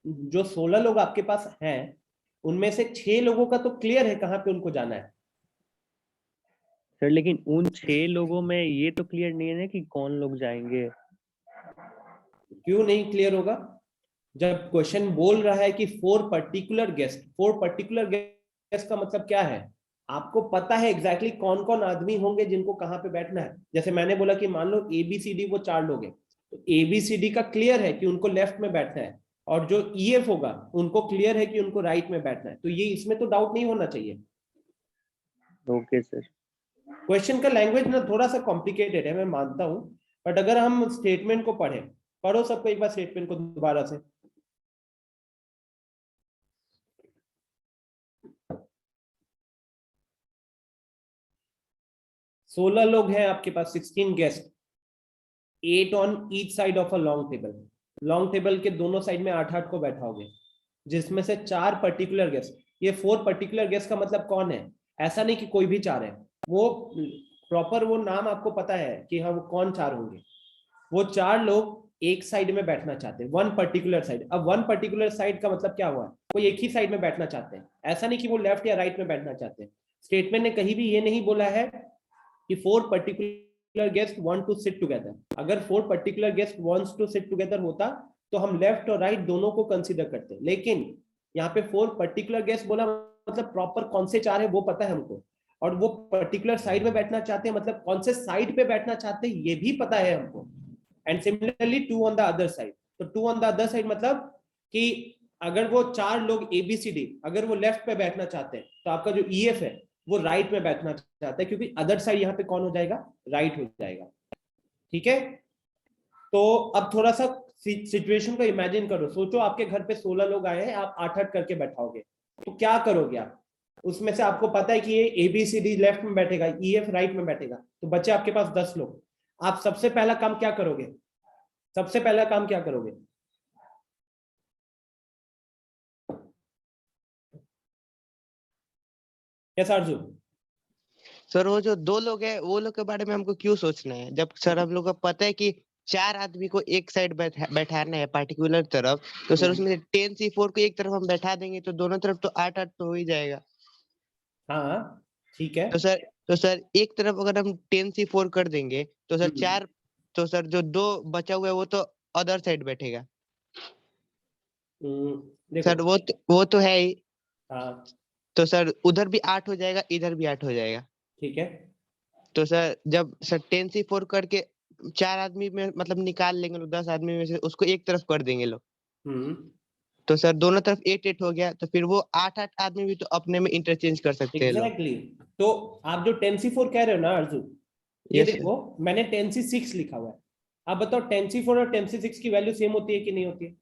जो 16 लोग आपके पास हैं उनमें से 6 लोगों का तो क्लियर है कहां पे उनको जाना है। सर लेकिन उन 6 लोगों में ये तो क्लियर नहीं है ना कि कौन लोग जाएंगे। क्यों नहीं क्लियर होगा, जब क्वेश्चन बोल रहा है कि 4 पर्टिकुलर गेस्ट। 4 पर्टिकुलर गेस्ट का मतलब क्या है, आपको पता है एग्जैक्टली कौन कौन आदमी होंगे जिनको कहां पे बैठना है। जैसे मैंने बोला कि मान लो ABCD वो 4 लोग हैं, तो ABCD का क्लियर है कि उनको लेफ्ट में बैठना है, और जो EF होगा उनको क्लियर है कि उनको राइट में बैठना है। तो ये इसमें तो डाउट नहीं होना चाहिए। Okay sir. क्वेश्चन का लैंग्वेज ना थोड़ा सा कॉम्प्लिकेटेड है, मैं मानता हूं, बट अगर हम स्टेटमेंट को पढ़ो सबको एक बार स्टेटमेंट को दोबारा से। सोलह लोग हैं आपके पास, 16 guest, 8 on each side of a long table. Long table के दोनों साइड में 8-8 को बैठाओगे, जिसमें से 4 पर्टिकुलर गेस्ट। ये 4 पर्टिकुलर गेस्ट का मतलब कौन है, ऐसा नहीं कि कोई भी 4 है, वो प्रॉपर वो नाम आपको पता है कि हाँ वो कौन 4 होंगे। वो 4 लोग एक साइड में बैठना चाहते हैं, वन पर्टिकुलर साइड। अब वन पर्टिकुलर साइड का मतलब क्या हुआ, वो एक ही साइड में बैठना चाहते हैं, ऐसा नहीं कि वो लेफ्ट या राइट में बैठना चाहते हैं। स्टेटमेंट ने कहीं भी ये नहीं बोला है कि 4 particular guest want to sit together. अगर 4 particular guest wants to sit together होता तो हम लेफ्ट और राइट दोनों को कंसीडर करते, लेकिन यहाँ पे 4 पर्टिकुलर गेस्ट बोला मतलब प्रॉपर कौन से 4 है वो पता है हमको, और वो पर्टिकुलर साइड में बैठना चाहते हैं, मतलब कौन से साइड पे बैठना चाहते हैं ये भी पता है हमको। And similarly 2 on the other side. तो 2 ऑन द अदर साइड मतलब कि अगर वो 4 लोग ABCD अगर वो लेफ्ट पे बैठना चाहते हैं तो आपका जो EF है वो राइट में बैठना चाहता है, क्योंकि अदर साइड यहाँ पे कौन हो जाएगा, राइट हो जाएगा। ठीक है, तो अब थोड़ा सा सिचुएशन को इमेजिन करो। सोचो आपके घर पे 16 लोग आए हैं, आप 8-8 करके बैठाओगे, तो क्या करोगे आप। उसमें से आपको पता है कि ये ABCD लेफ्ट में बैठेगा, EF राइट में बैठेगा, तो बच्चे आपके पास 10 लोग। आप सबसे पहला काम क्या करोगे, सबसे पहला काम क्या करोगे। यस आरजू। सर वो जो 2 लोग हैं वो लोग के बारे में हमको क्यों सोचना है, जब सर हम लोग को पता है कि 4 आदमी को एक साइड बैठाना है पर्टिकुलर तरफ। तो सर उसमें 10C4 को एक तरफ हम बैठा देंगे तो दोनों तरफ तो 8-8 तो हो ही जाएगा। हाँ ठीक है। तो सर एक तरफ अगर हम 10C4 कर देंगे तो सर 4, तो सर जो 2 बचा हुआ है वो तो अदर साइड बैठेगा। सर वो तो है ही। हाँ तो सर उधर भी 8 हो जाएगा, इधर भी 8 हो जाएगा। ठीक है। तो सर जब सर 10C4 करके 4 आदमी में मतलब निकाल लेंगे लोग, 10 आदमी में से उसको एक तरफ कर देंगे लोग, तो सर दोनों तरफ 8-8 हो गया, तो फिर वो 8-8 आदमी भी तो अपने में इंटरचेंज कर सकते हैं लोग। एग्जैक्टली। तो आप जो 10C4 कह रहे हो ना अर्जुन, ये देखो मैंने 10C6 लिखा हुआ है। आप बताओ 10C4 और 10C6 की वैल्यू सेम होती है कि नहीं होती है।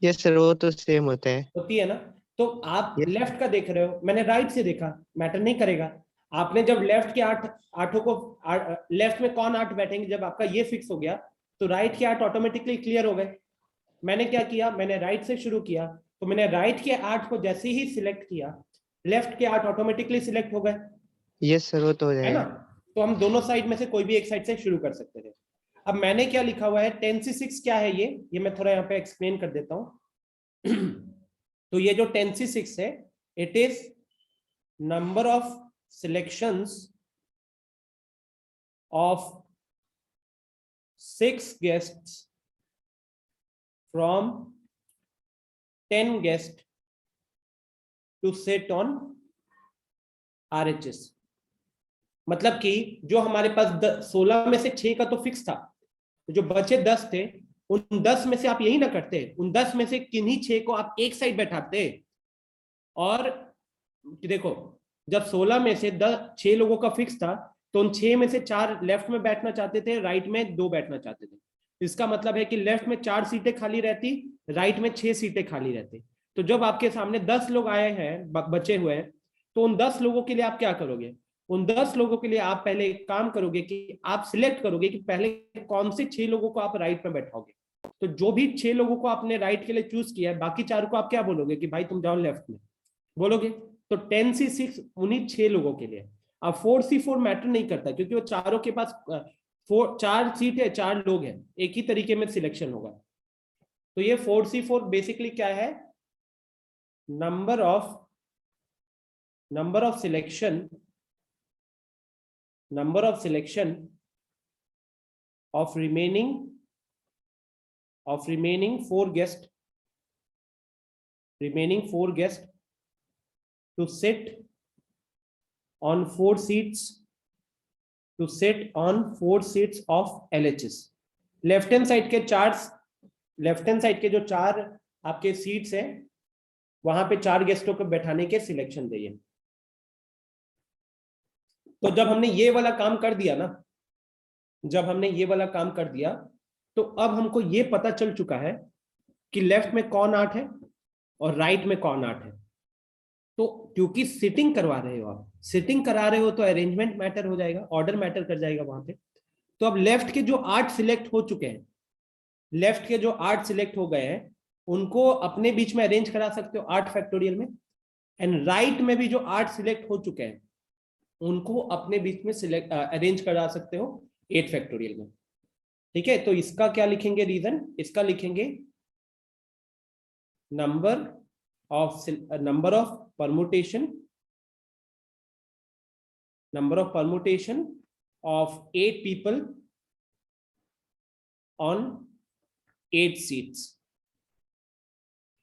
यस सर, वो तो सेम होता है। होती है ना। तो आप लेफ्ट का देख रहे हो, मैंने राइट से देखा, मैटर नहीं करेगा। आपने जब लेफ्ट के 8 को लेफ्ट में कौन 8 बैठेंगे, जब आपका ये फिक्स हो गया तो राइट के 8 ऑटोमेटिकली क्लियर हो गए। मैंने क्या किया, मैंने राइट से शुरू किया, तो मैंने राइट के 8 को जैसे ही सिलेक्ट किया लेफ्ट के 8 ऑटोमेटिकली सिलेक्ट हो गए। यस सर, वो तो हो है ना। जाएगा। तो हम दोनों साइड में से कोई भी एक साइड से शुरू कर सकते थे। अब मैंने क्या लिखा हुआ है 10C6 क्या है, ये मैं थोड़ा यहाँ पे एक्सप्लेन कर देता हूँ। तो ये जो 10C6 है, it is number of selections of 6 guests from 10 guests to sit on RHS। मतलब कि जो हमारे पास 16 में से 6 का तो फिक्स था, जो बचे 10 थे, उन 10 में से आप यही ना करते, उन 10 में से किन्हीं 6 को आप एक साइड बैठाते। और देखो, जब 16 में से 6 लोगों का फिक्स था, तो उन 6 में से 4 लेफ्ट में बैठना चाहते थे, राइट में 2 बैठना चाहते थे। इसका मतलब है कि लेफ्ट में 4 सीटें खाली रहती, राइट में 6 सीटें खाली रहती। तो जब आपके सामने 10 लोग आए हैं, बचे हुए हैं, तो उन 10 लोगों के लिए आप क्या करोगे? उन 10 लोगों के लिए आप पहले एक काम करोगे कि आप सिलेक्ट करोगे कि पहले कौन से 6 लोगों को आप राइट में बैठाओगे। तो जो भी 6 लोगों को आपने राइट के लिए चूज किया है, बाकी 4 को आप क्या बोलोगे कि भाई तुम जाओ लेफ्ट में, बोलोगे। तो 10C6 उन्हीं 6 लोगों के लिए। अब 4C4 मैटर नहीं करता, क्योंकि वो चारों के पास 4 सीट है, 4 लोग हैं, एक ही तरीके में सिलेक्शन होगा। तो ये 4C4 बेसिकली क्या है? Number of selection of remaining 4 guests to sit on 4 seats of LHS। Left hand side के जो 4 आपके सीट्स हैं, वहां पे 4 गेस्टों को बैठाने के सिलेक्शन चाहिए। तो जब हमने ये वाला काम कर दिया ना, तो अब हमको ये पता चल चुका है कि लेफ्ट में कौन 8 है और राइट में कौन 8 है। तो क्योंकि सिटिंग करवा रहे हो तो अरेंजमेंट मैटर हो जाएगा, ऑर्डर मैटर कर जाएगा वहां पे। तो अब लेफ्ट के जो 8 सिलेक्ट हो चुके हैं, लेफ्ट के जो 8 सिलेक्ट हो गए हैं, उनको अपने बीच में अरेंज करा सकते हो 8 फैक्टोरियल में। एंड राइट में भी जो 8 सिलेक्ट हो चुके हैं, उनको अपने बीच में सिलेक्ट अरेंज करा सकते हो 8 फैक्टोरियल में। ठीक है, तो इसका क्या लिखेंगे रीजन? इसका लिखेंगे number of permutation of 8 people on 8 seats।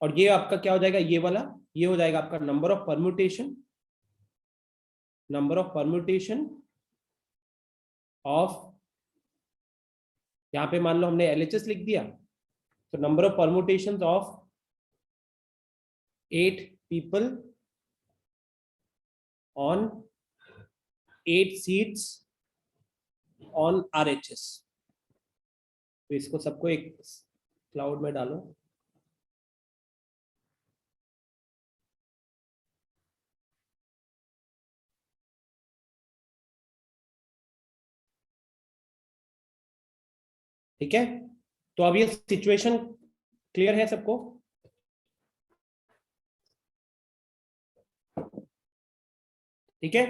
और ये आपका क्या हो जाएगा? ये वाला ये हो जाएगा आपका नंबर ऑफ परम्यूटेशन ऑफ, यहां पे मान लो हमने LHS लिख दिया, तो number of permutation of 8 people on 8 seats on RHS। तो इसको सबको एक क्लाउड में डालो। ठीक है, तो अब ये सिचुएशन क्लियर है सबको? ठीक है,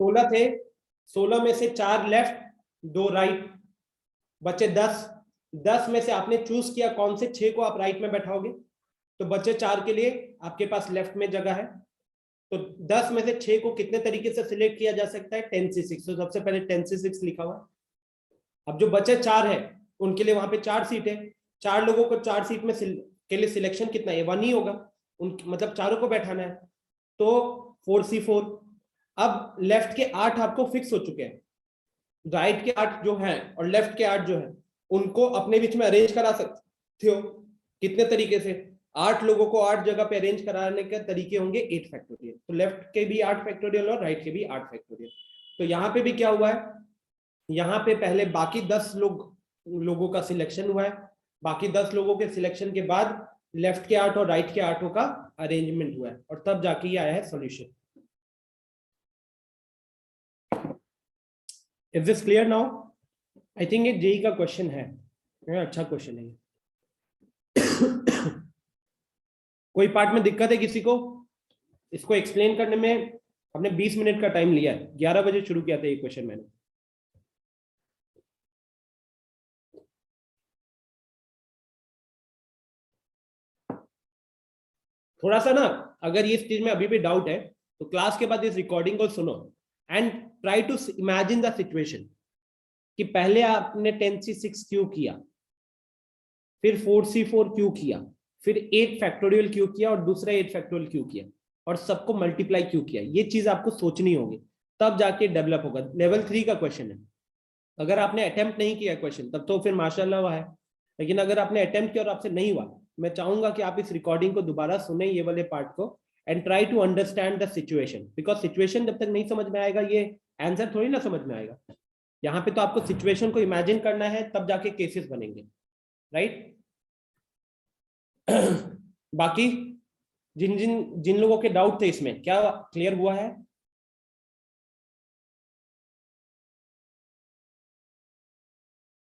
16 थे, 16 में से 4 लेफ्ट 2 राइट, बचे 10 में से आपने चूज किया कौन से 6 को आप राइट में बैठाओगे। तो बचे 4 के लिए आपके पास लेफ्ट में जगह है। तो 10 में से 6 को कितने तरीके से सिलेक्ट किया जा सकता है? 10C6। तो सबसे पहले 10C6 लिखा हुआ। अब जो बचे 4 है, उनके लिए वहां पे 4 सीट है, 4 लोगों को 4 सीट में के लिए सिलेक्शन कितना है? 1 ही होगा, मतलब चारों को बैठाना है। तो 4C4। अब लेफ्ट के 8 आपको फिक्स हो चुके हैं, राइट के 8 जो हैं और लेफ्ट के 8 जो हैं, उनको अपने बीच में अरेंज करा सकते हो। कितने तरीके से? 8 लोगों को 8 जगह पे अरेंज कराने के तरीके होंगे 8 फैक्टोरियल। तो लेफ्ट के भी 8 फैक्टोरियल और राइट के भी 8 फैक्टोरियल। तो यहाँ पे भी क्या हुआ है? यहाँ पे पहले बाकी 10 लोगों का सिलेक्शन हुआ है, बाकी 10 लोगों के सिलेक्शन के बाद लेफ्ट के 8 और राइट के 8 का अरेंजमेंट हुआ है, और तब जाके ये आया है solution. Is this clear now? I think ये जेई का क्वेश्चन है, अच्छा क्वेश्चन है। कोई पार्ट में दिक्कत है किसी को? इसको एक्सप्लेन करने में हमने 20 मिनट का टाइम लिया है, 11 बजे शुरू किया था ये क्वेश्चन मैंने। थोड़ा सा ना, अगर ये चीज में अभी भी डाउट है तो क्लास के बाद इस रिकॉर्डिंग को सुनो, and try to imagine the situation कि पहले आपने 10c6 क्यों किया, फिर 4c4 क्यों किया, फिर 8 फैक्टोरियल क्यों किया और दूसरा 8 फैक्टोरियल क्यों किया और सबको मल्टीप्लाई क्यों किया। ये चीज आपको सोचनी होगी, तब जाके डेवलप होगा। लेवल 3 का क्वेश्चन है। अगर आपने अटेम्प्ट नहीं किया क्वेश्चन तब तो फिर माशाल्लाह हुआ है, लेकिन अगर आपने अटेम्प्ट किया और आपसे नहीं हुआ, मैं चाहूंगा कि आप इस रिकॉर्डिंग को दोबारा सुने, ये वाले पार्ट को, and try to understand the situation, because situation जब तक नहीं समझ में आएगा ये आंसर थोड़ी ना समझ में आएगा। यहाँ पे तो आपको सिचुएशन को इमेजिन करना है, तब जाके केसेस बनेंगे, राइट। बाकी जिन लोगों के डाउट थे इसमें, क्या क्लियर हुआ है?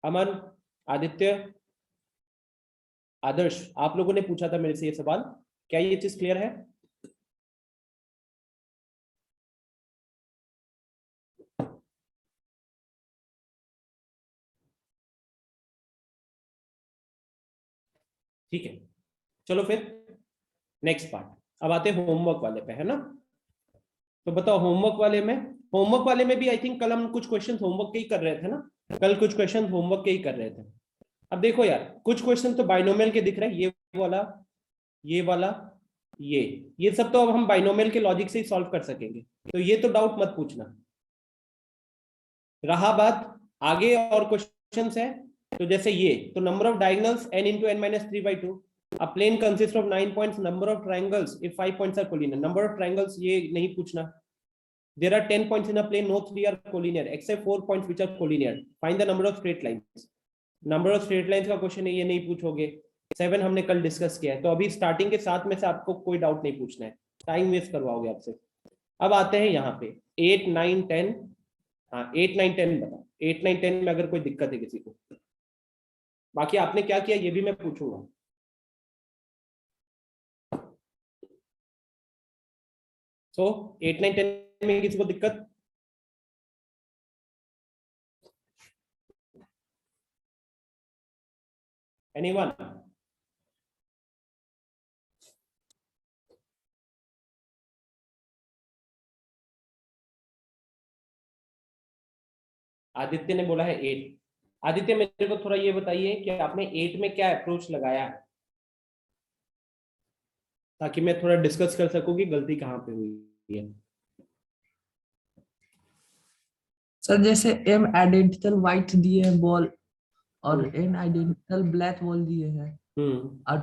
अमन, आदित्य, आदर्श, आप लोगों ने पूछा था मेरे से ये सवाल, क्या ये चीज क्लियर है? ठीक है, चलो फिर नेक्स्ट पार्ट। अब आते हैं होमवर्क वाले पे, है ना। तो बताओ होमवर्क वाले में भी आई थिंक कल हम कुछ क्वेश्चन होमवर्क के ही कर रहे थे ना, कल कुछ क्वेश्चन होमवर्क के ही कर रहे थे। अब देखो यार, कुछ क्वेश्चन तो बाइनोमियल के दिख रहे हैं, ये वाला, ये वाला, ये सब तो अब हम बाइनोमियल के लॉजिक से ही सॉल्व कर सकेंगे, तो ये तो डाउट मत पूछना। रहा बात आगे और क्वेश्चंस है, तो जैसे ये, तो number of diagonals n into n minus 3/2, a plane consists of 9 points, number of triangles if 5 points are collinear, number of triangles ये नहीं पूछना। there are 10 points in a plane, no 3 are collinear except 4 points which are collinear, find the number of straight lines, number of straight lines का question है, ये नहीं पूछोगे। 7 हमने कल डिस्कस किया है, तो अभी स्टार्टिंग के 7 में से आपको कोई डाउट नहीं पूछना है, टाइम वेस्ट करवाओगे आपसे। अब आते हैं यहाँ पे 8 9 10, हाँ 8 9 10 बताओ, 8 9 10 में अगर कोई दिक्कत है किसी को। बाकी आपने क्या किया ये भी मैं पूछूंगा। सो 8 9 10 में किसी को दिक्कत? एनीवन? आदित्य ने बोला है 8। आदित्य मेरे को थोड़ा ये बताइए कि आपने 8 में क्या अप्रोच लगाया है, ताकि मैं थोड़ा डिस्कस कर सकूं कि गलती कहाँ पे हुई है। सर जैसे m आइडेंटिकल व्हाइट दिए हैं बॉल और n आइडेंटिकल ब्लैक बॉल दिए हैं और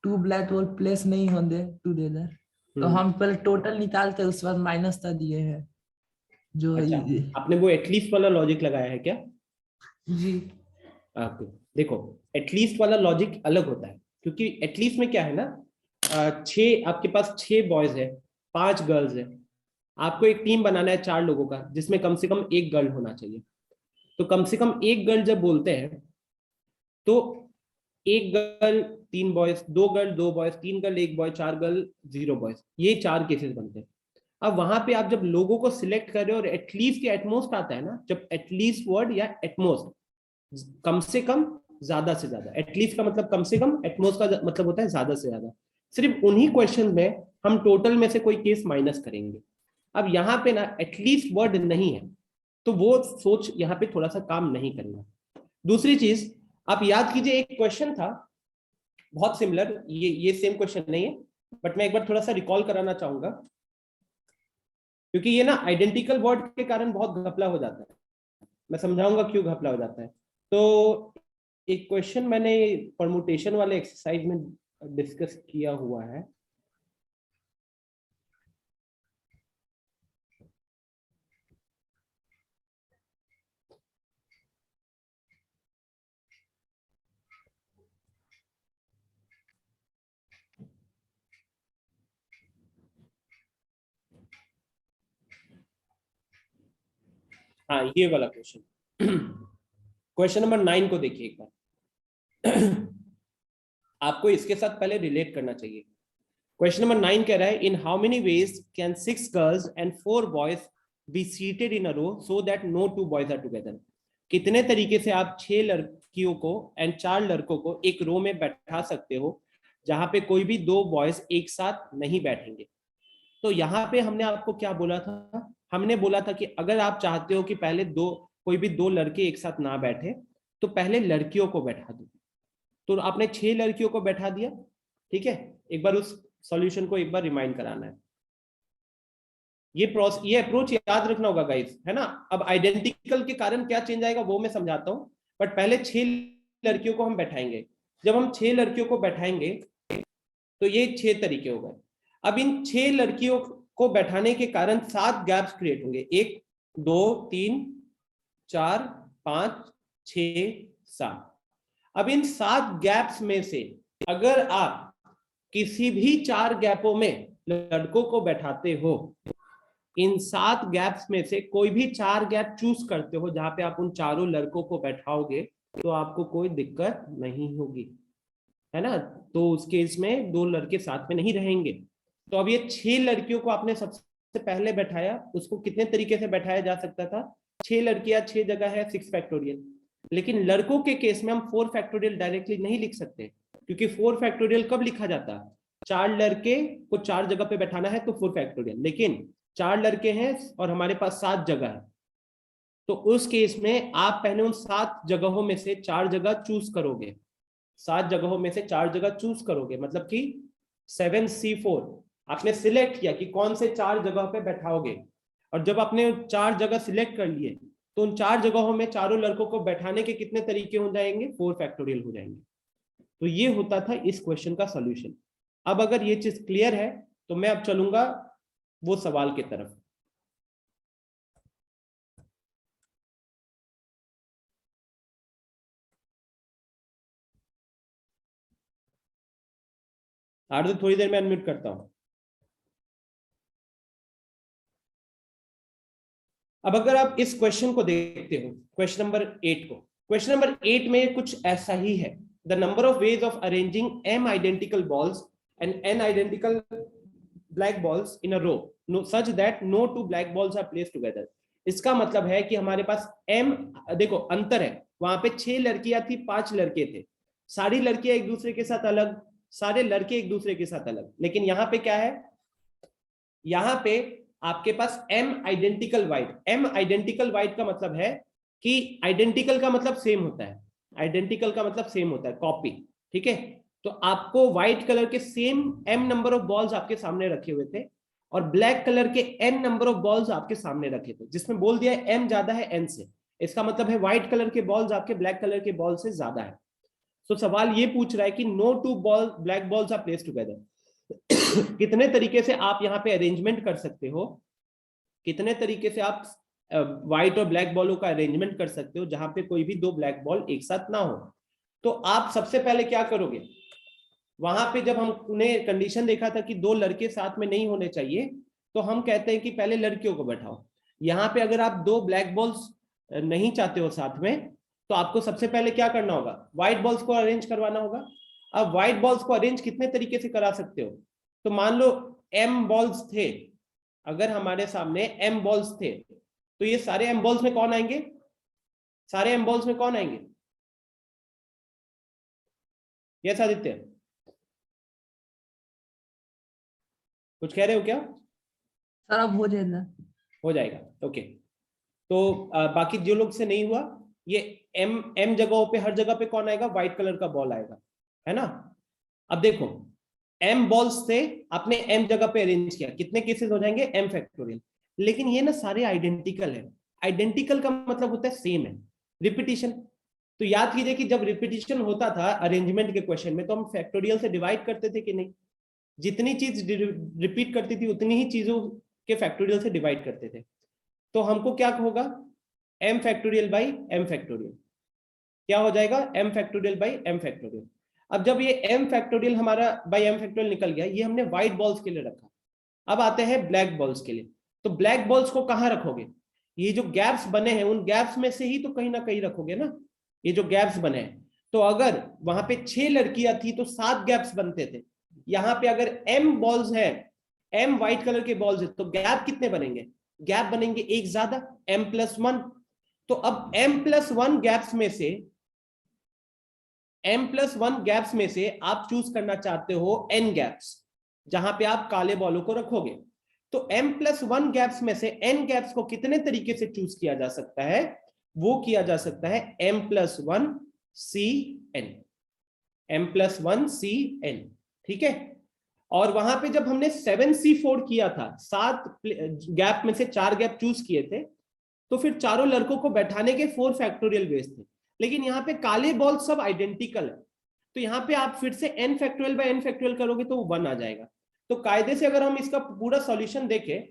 टू ब्लैक बॉल प्लेस नहीं होंगे टुगेदर, तो हम पहले टोटल निकालते हैं, उसके बाद माइनस का दिए हैं जो। अच्छा, आपने वो एटलीस्ट वाला लॉजिक लगाया है क्या? जी आपको देखो एटलीस्ट वाला लॉजिक अलग होता है, क्योंकि एटलीस्ट में क्या है ना, 6 आपके पास 6 बॉयज है, 5 गर्ल्स है, आपको एक टीम बनाना है 4 लोगों का, जिसमें कम से कम 1 गर्ल होना चाहिए। तो कम से कम 1 गर्ल जब बोलते हैं तो 1 girl 3 boys, 2 girl 2 boys, 3 girl 1 boy, 4 girl 0 boys, ये 4 केसेस बनते हैं। अब वहां पे आप जब लोगों को सिलेक्ट कर रहे हो और एटलीस्ट या एटमोस्ट आता है ना, जब एटलीस्ट वर्ड या एटमोस्ट, कम से कम ज्यादा से ज्यादा, एटलीस्ट का मतलब कम से कम, एटमोस्ट का मतलब होता है ज्यादा से ज्यादा, सिर्फ उन्हीं क्वेश्चन में हम टोटल में से कोई केस माइनस करेंगे। अब यहाँ पे ना एटलीस्ट वर्ड नहीं है, तो वो सोच यहाँ पे थोड़ा सा काम नहीं करना। दूसरी चीज आप याद कीजिए, एक क्वेश्चन था बहुत सिमिलर, ये सेम क्वेश्चन नहीं है, बट मैं एक बार थोड़ा सा रिकॉल कराना चाहूंगा, क्योंकि ये ना आइडेंटिकल वर्ड के कारण बहुत घपला हो जाता है। मैं समझाऊंगा क्यों घपला हो जाता है। तो एक क्वेश्चन मैंने परमुटेशन वाले एक्सरसाइज में डिस्कस किया हुआ है, हाँ ये वाला क्वेश्चन, क्वेश्चन नंबर 9 को देखिए एक बार। आपको इसके साथ पहले रिलेट करना चाहिए। क्वेश्चन नंबर 9 कह रहा है, in how many ways can 6 girls and 4 boys be seated in a row so that no 2 boys are together. कितने तरीके से आप 6 लड़कियों को एंड 4 लड़कों को एक रो में बैठा सकते हो जहां पे कोई भी 2 बॉयज एक साथ नहीं बैठेंगे। तो यहाँ पे हमने आपको क्या बोला था हमने बोला था कि अगर आप चाहते हो कि पहले कोई भी दो लड़के एक साथ ना बैठे तो पहले लड़कियों को बैठा दो। तो आपने 6 लड़कियों को बैठा दिया, ठीक है। एक बार उस सॉल्यूशन को एक बार रिमाइंड कराना है। ये अप्रोच याद रखना होगा गाइस, है ना। अब आइडेंटिकल के कारण क्या चेंज आएगा वो मैं समझाता हूं, बट पहले 6 लड़कियों को हम बैठाएंगे। जब हम 6 लड़कियों को बैठाएंगे तो ये 6 तरीके हो गए। अब इन 6 लड़कियों को बैठाने के कारण 7 गैप्स क्रिएट होंगे, 1 2 3 4 5 6 7। अब इन 7 गैप्स में से अगर आप किसी भी 4 गैपों में लड़कों को बैठाते हो, इन 7 गैप्स में से कोई भी 4 गैप चूज करते हो जहां पे आप उन चारों लड़कों को बैठाओगे तो आपको कोई दिक्कत नहीं होगी, है ना। तो उस केस में 2 लड़के साथ में नहीं रहेंगे। तो अब ये 6 लड़कियों को आपने सबसे पहले बैठाया, उसको कितने तरीके से बैठाया जा सकता था? 6 लड़कियां 6 जगह है 6 फैक्टोरियल। लेकिन लड़कों के केस में हम 4 फैक्टोरियल डायरेक्टली नहीं लिख सकते, क्योंकि 4 फैक्टोरियल कब लिखा जाता है? 4 लड़के को 4 जगह पे बैठाना है तो 4 फैक्टोरियल, लेकिन 4 लड़के हैं और हमारे पास 7 जगह है। तो उस केस में आप पहले उन 7 जगहों में से 4 जगह चूज करोगे। 7 जगहों में से 4 जगह चूज करोगे, मतलब कि 7C4 आपने सिलेक्ट किया कि कौन से 4 जगह पे बैठाओगे। और जब आपने 4 जगह सिलेक्ट कर लिए तो उन 4 जगहों में चारों लड़कों को बैठाने के कितने तरीके हो जाएंगे? 4 फैक्टोरियल हो जाएंगे। तो ये होता था इस क्वेश्चन का सॉल्यूशन। अब अगर ये चीज क्लियर है तो मैं अब चलूंगा वो सवाल की तरफ। आरती थोड़ी देर में अनम्यूट करता हूं। अब अगर आप इस क्वेश्चन को देखते हो, क्वेश्चन नंबर 8 को, क्वेश्चन नंबर 8 में कुछ ऐसा ही है। The number of ways of arranging m identical balls and n identical black balls in a row such that no 2 black balls are placed together. इसका मतलब है कि हमारे पास m, देखो अंतर है, वहां पे 6 लड़कियां थी 5 लड़के थे, सारी लड़कियां एक दूसरे के साथ अलग, सारे लड़के एक दूसरे के साथ अलग। लेकिन यहाँ पे क्या है? यहाँ पे आपके पास m identical white. m identical white का मतलब है कि आइडेंटिकल का मतलब सेम होता है, आइडेंटिकल का मतलब सेम होता है, कॉपी, ठीक है। तो आपको व्हाइट कलर के same m number of balls आपके सामने रखे हुए थे और ब्लैक कलर के n नंबर ऑफ बॉल्स आपके सामने रखे थे, जिसमें बोल दिया है m ज्यादा है n से। इसका मतलब है व्हाइट कलर के बॉल्स आपके ब्लैक कलर के बॉल से ज्यादा है। तो सवाल ये पूछ रहा है कि no 2 black balls are placed together. कितने तरीके से आप यहाँ पे अरेंजमेंट कर सकते हो, कितने तरीके से आप व्हाइट और ब्लैक बॉलों का अरेंजमेंट कर सकते हो जहां पे कोई भी 2 ब्लैक बॉल एक साथ ना हो। तो आप सबसे पहले क्या करोगे? वहां पे जब हमने कंडीशन देखा था कि 2 लड़के साथ में नहीं होने चाहिए, तो हम कहते हैं कि पहले लड़कियों को बैठाओ। यहाँ पे अगर आप 2 ब्लैक बॉल्स नहीं चाहते हो साथ में, तो आपको सबसे पहले क्या करना होगा? व्हाइट बॉल्स को अरेंज करवाना होगा। अब व्हाइट बॉल्स को अरेंज कितने तरीके से करा सकते हो? तो मान लो m बॉल्स थे, अगर हमारे सामने m बॉल्स थे, तो ये सारे m बॉल्स में कौन आएंगे? सारे m बॉल्स में कौन आएंगे? यस आदित्य, कुछ कह रहे हो क्या? सर अब हो जाएगा, हो जाएगा, ओके। तो बाकी जो लोग से नहीं हुआ, ये m जगहों पे हर जगह पे कौन आएगा? व्हाइट कलर का बॉल आएगा, है ना। अब देखो m बॉल्स थे, आपने m जगह पे अरेंज किया, कितने केसेस हो जाएंगे? m factorial. लेकिन ये ना सारे आइडेंटिकल है। आइडेंटिकल का मतलब होता है सेम है, रिपीटिशन। तो याद कीजिए कि जब रिपीटिशन होता था अरेंजमेंट के क्वेश्चन में, तो हम फैक्टोरियल से डिवाइड करते थे कि नहीं? जितनी चीज रिपीट करती थी उतनी ही चीजों के फैक्टोरियल से डिवाइड करते थे। तो हमको क्या होगा? m factorial by m factorial. क्या हो जाएगा? m factorial by m factorial. अब जब ये m फैक्टोरियल हमारा बाई m फैक्टोरियल निकल गया, ये हमने व्हाइट बॉल्स के लिए रखा। अब आते हैं ब्लैक बॉल्स के लिए। तो ब्लैक बॉल्स को कहाँ रखोगे? ये जो गैप्स बने हैं उन गैप्स में से ही तो कहीं ना कहीं रखोगे ना, ये जो गैप्स बने हैं। तो अगर वहां पे 6 लड़कियां थी तो 7 गैप्स बनते थे। यहाँ पे अगर m बॉल्स है, m व्हाइट कलर के बॉल्स है, तो गैप कितने बनेंगे? गैप बनेंगे एक ज्यादा, m+1। तो अब m+1 गैप्स में से, m+1 गैप्स में से आप चूज करना चाहते हो n गैप्स, जहां पे आप काले बॉलों को रखोगे। तो m+1 गैप्स में से n गैप्स को कितने तरीके से चूज किया जा सकता है? वो किया जा सकता है m+1cn, m+1cn, ठीक है। और वहां पे जब हमने 7c4 किया था, 7 गैप में से 4 गैप चूज किए थे, तो फिर चारों लड़कों को बैठाने के 4 फैक्टोरियल वेज थे। लेकिन यहाँ पे काले बॉल सब आइडेंटिकल है, तो यहाँ पे आप फिर से n factorial by n factorial करोगे तो वो 1 आ जाएगा। तो कायदे से अगर हम इसका पूरा सॉल्यूशन देखें,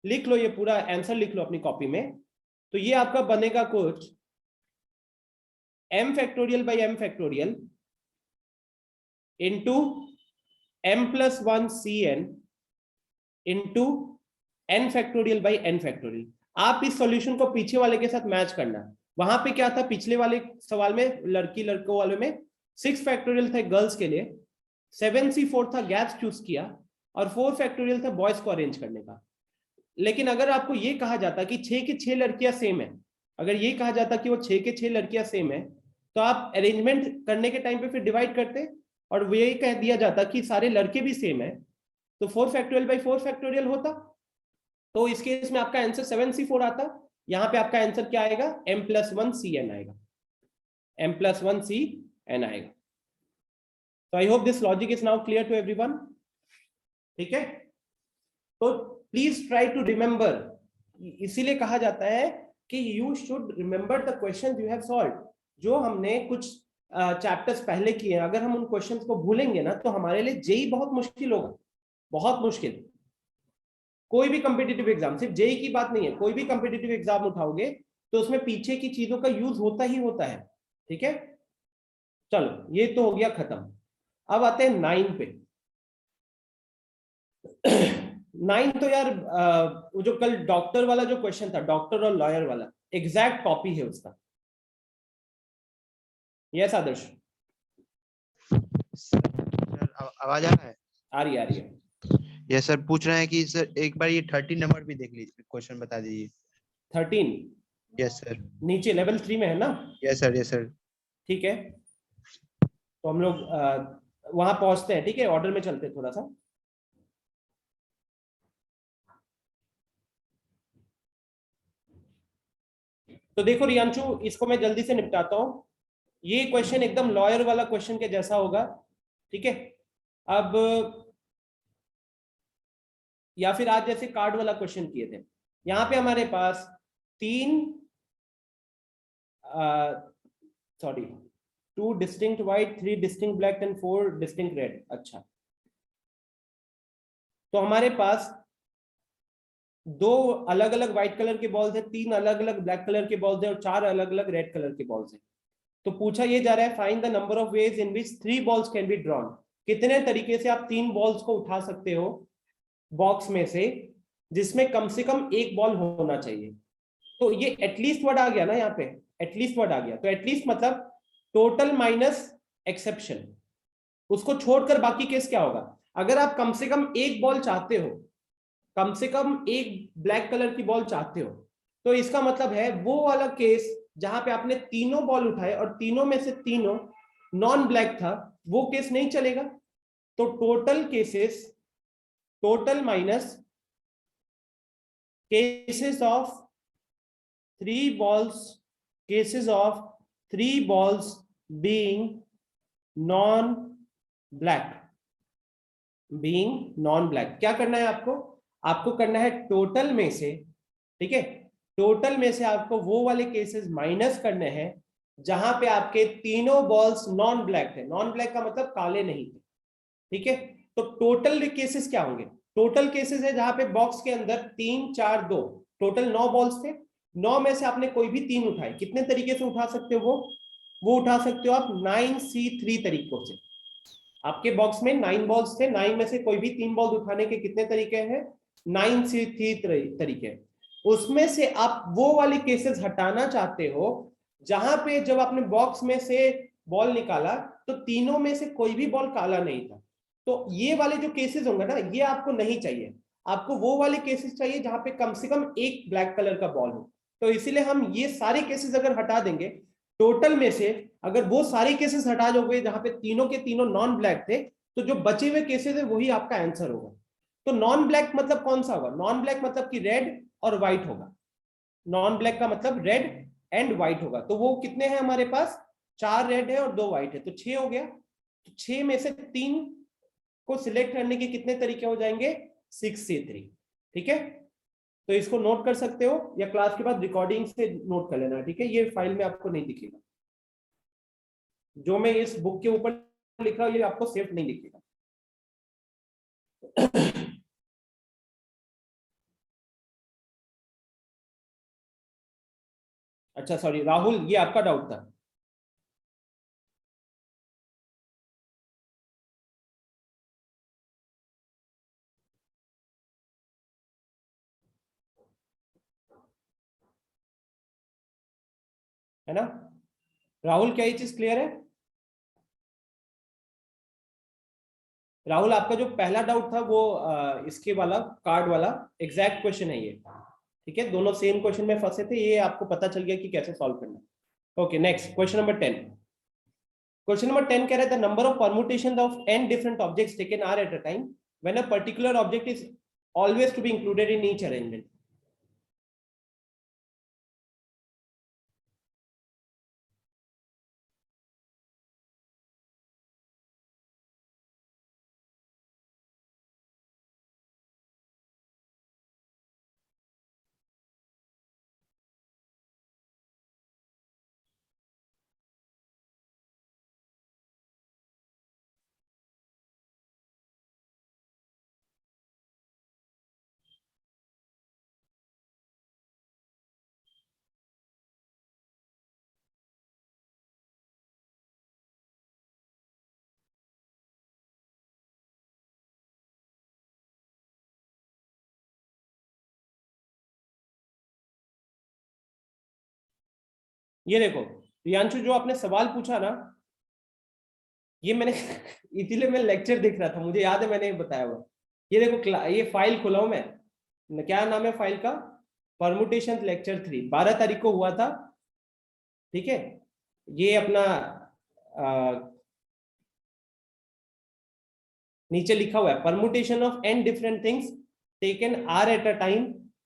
लिख लो, ये पूरा आंसर लिख लो अपनी कॉपी में, तो ये आपका बनेगा कुछ m factorial by m factorial into m+1cn into n factorial by n factorial. आप इस सॉल्यूशन को पीछे वाले के साथ मैच करना। वहां पे क्या था, पिछले वाले सवाल में लड़की लड़कों वाले में 6 फैक्टोरियल थे गर्ल्स के लिए, 7c4 था गैप्स चूज किया, और 4 फैक्टोरियल था बॉयज को अरेंज करने का। लेकिन अगर आपको ये कहा जाता कि 6 की 6 लड़कियां सेम है, अगर ये कहा जाता कि वो 6 के 6 लड़कियां सेम है, तो आप अरेंजमेंट करने के टाइम पे फिर डिवाइड करते, और वो यही कह दिया जाता कि सारे लड़के भी सेम है, तो 4 फैक्टोरियल बाय 4 फैक्टोरियल होता। तो इस केस में आपका आंसर 7c4 आता। यहाँ पे आपका आंसर क्या आएगा, m+1cn आएगा, m+1cn आएगा। तो I hope this logic is now clear to everyone, ठीक है। तो प्लीज ट्राई टू रिमेंबर, इसीलिए कहा जाता है कि you should remember the question you have solved. जो हमने कुछ चैप्टर्स पहले किए, अगर हम उन क्वेश्चंस को भूलेंगे ना, तो हमारे लिए जेई बहुत मुश्किल होगा, बहुत मुश्किल। कोई भी कॉम्पिटिटिव एग्जाम, सिर्फ जेई की बात नहीं है, कोई भी कॉम्पिटिटिव एग्जाम उठाओगे तो उसमें पीछे की चीजों का यूज होता ही होता है, ठीक है। चलो ये तो हो गया खत्म। अब आते हैं 9 पे। 9 तो यार वो जो कल डॉक्टर वाला जो क्वेश्चन था, डॉक्टर और लॉयर वाला, एग्जैक्ट कॉपी है उसका। यस आदर्श, सर आवाज आ रहा है? आ रही है। यस सर, पूछ रहे हैं कि सर एक बार ये 13 नंबर भी देख लीजिए, क्वेश्चन बता दीजिए। 13? Yes sir. नीचे लेवल 3 में है ना? Yes sir, yes sir. ठीक है, तो हम लोग वहां पहुंचते हैं, ठीक है, ऑर्डर में चलते हैं थोड़ा सा। तो देखो रियांशु, इसको मैं जल्दी से निपटाता हूं। ये क्वेश्चन एकदम लॉयर वाला क्वेश्चन के जैसा होगा, ठीक है। अब या फिर आज जैसे कार्ड वाला क्वेश्चन किए थे, यहाँ पे हमारे पास 2 distinct white, 3 distinct black and 4 distinct red. अच्छा, तो हमारे पास 2 अलग अलग व्हाइट कलर के बॉल्स है, 3 अलग अलग ब्लैक कलर के बॉल्स है, और 4 अलग अलग रेड कलर के बॉल्स है। तो पूछा ये जा रहा है, find the number of ways in which 3 balls can be drawn. कितने तरीके से आप 3 बॉल्स को उठा सकते हो बॉक्स में से, जिसमें कम से कम एक बॉल होना चाहिए। तो ये एटलीस्ट वर्ड आ गया ना, यहाँ पे एटलीस्ट वर्ड आ गया। तो एटलीस्ट मतलब टोटल माइनस एक्सेप्शन, उसको छोड़कर बाकी केस क्या होगा। अगर आप कम से कम एक बॉल चाहते हो, कम से कम एक ब्लैक कलर की बॉल चाहते हो, तो इसका मतलब है वो वाला केस जहां पे आपने तीनों बॉल उठाए और तीनों में से तीनों नॉन ब्लैक था, वो केस नहीं चलेगा। तो total cases, total minus cases of 3 balls, cases of 3 balls being non black, being non black. क्या करना है आपको, आपको करना है टोटल में से, ठीक है, टोटल में से आपको वो वाले केसेस माइनस करने हैं जहां पे आपके तीनों बॉल्स नॉन ब्लैक थे। नॉन ब्लैक का मतलब काले नहीं थे, ठीक है। तो टोटल केसेस क्या होंगे, टोटल केसेस है जहां पे बॉक्स के अंदर 3 4 2 टोटल 9 बॉल्स थे, 9 में से आपने कोई भी 3 उठाए। कितने तरीके से उठा सकते हो वो उठा सकते हो आप 9C3 तरीकों से। आपके बॉक्स में 9 बॉल्स थे, 9 में से कोई भी 3 बॉल उठाने के कितने तरीके हैं, 9C3 तरीके। उसमें से आप वो वाले केसेस हटाना चाहते हो जहां पे जब आपने बॉक्स में से बॉल निकाला तो तीनों में से कोई भी बॉल काला नहीं था। तो ये वाले जो केसेस होंगे ना, ये आपको नहीं चाहिए, आपको वो वाले केसेस चाहिए जहां पे कम से कम एक ब्लैक कलर का बॉल हो। तो इसीलिए हम ये सारे केसेस अगर हटा देंगे टोटल में से, अगर वो सारे केसेस हटा दोगे जहां पे तीनों के तीनों नॉन ब्लैक थे, तो जो बचे हुए केसेस है वही आपका आंसर होगा। तो नॉन ब्लैक मतलब कौन सा होगा? नॉन ब्लैक मतलब कि रेड और व्हाइट होगा। नॉन ब्लैक का मतलब रेड एंड व्हाइट होगा। तो वो कितने हैं हमारे पास? 4 रेड है और 2 व्हाइट है, तो 6 हो गया। तो 6 में से 3 को सिलेक्ट करने के कितने तरीके हो जाएंगे? 6C3। ठीक है, तो इसको नोट कर सकते हो या क्लास के बाद रिकॉर्डिंग से नोट कर लेना। ठीक है, ये फाइल में आपको नहीं दिखेगा, जो मैं इस बुक के ऊपर लिख रहा हूं ये आपको सेफ नहीं दिखेगा। अच्छा सॉरी राहुल, ये आपका डाउट था। है ना राहुल, क्या ये चीज क्लियर है? राहुल, आपका जो पहला डाउट था वो इसके वाला कार्ड वाला एग्जैक्ट क्वेश्चन है ये। ठीक है, दोनों सेम क्वेश्चन में फंसे थे, ये आपको पता चल गया कि कैसे सॉल्व करना है। Okay, next question number 10। Question number 10 कह रहा है the number of permutation of n different objects taken r at a time when a particular object is always to be included in each arrangement. ये देखो प्रियांशु, जो आपने सवाल पूछा ना, ये मैंने इसीलिए मैं लेक्चर देख रहा था, मुझे याद है मैंने बताया हुआ। ये देखो ये फाइल खुला हूं मैं, क्या नाम है फाइल का? परमुटेशन लेक्चर 3, 12 तारीख को हुआ था। ठीक है, ये अपना नीचे लिखा हुआ है permutation of n different things taken r at a time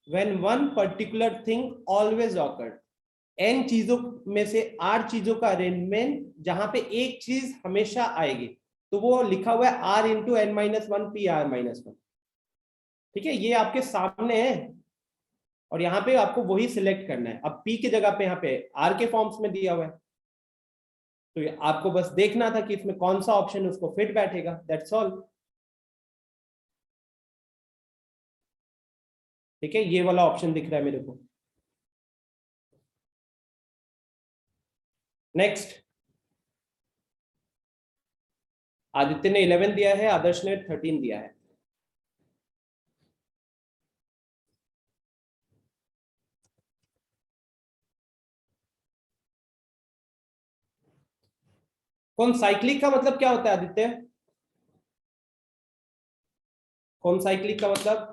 when one particular thing always occurred. n चीजों में से 8 चीजों का अरेंजमेंट जहां पे एक चीज हमेशा आएगी, तो वो लिखा हुआ है r into n minus 1 P r minus 1। ठीक है, ये आपके सामने है और यहाँ पे आपको वही सिलेक्ट करना है। अब p की जगह पे यहाँ पे r के फॉर्म्स में दिया हुआ है, तो आपको बस देखना था कि इसमें कौन सा ऑप्शन उसको फिट बैठेगा, दैट्स ऑल। ठीक है, ये वाला ऑप्शन दिख रहा है मेरे को। नेक्स्ट, आदित्य ने 11 दिया है, आदर्श ने 13 दिया है। कौन साइक्लिक का मतलब क्या होता है आदित्य? कौन साइक्लिक का मतलब?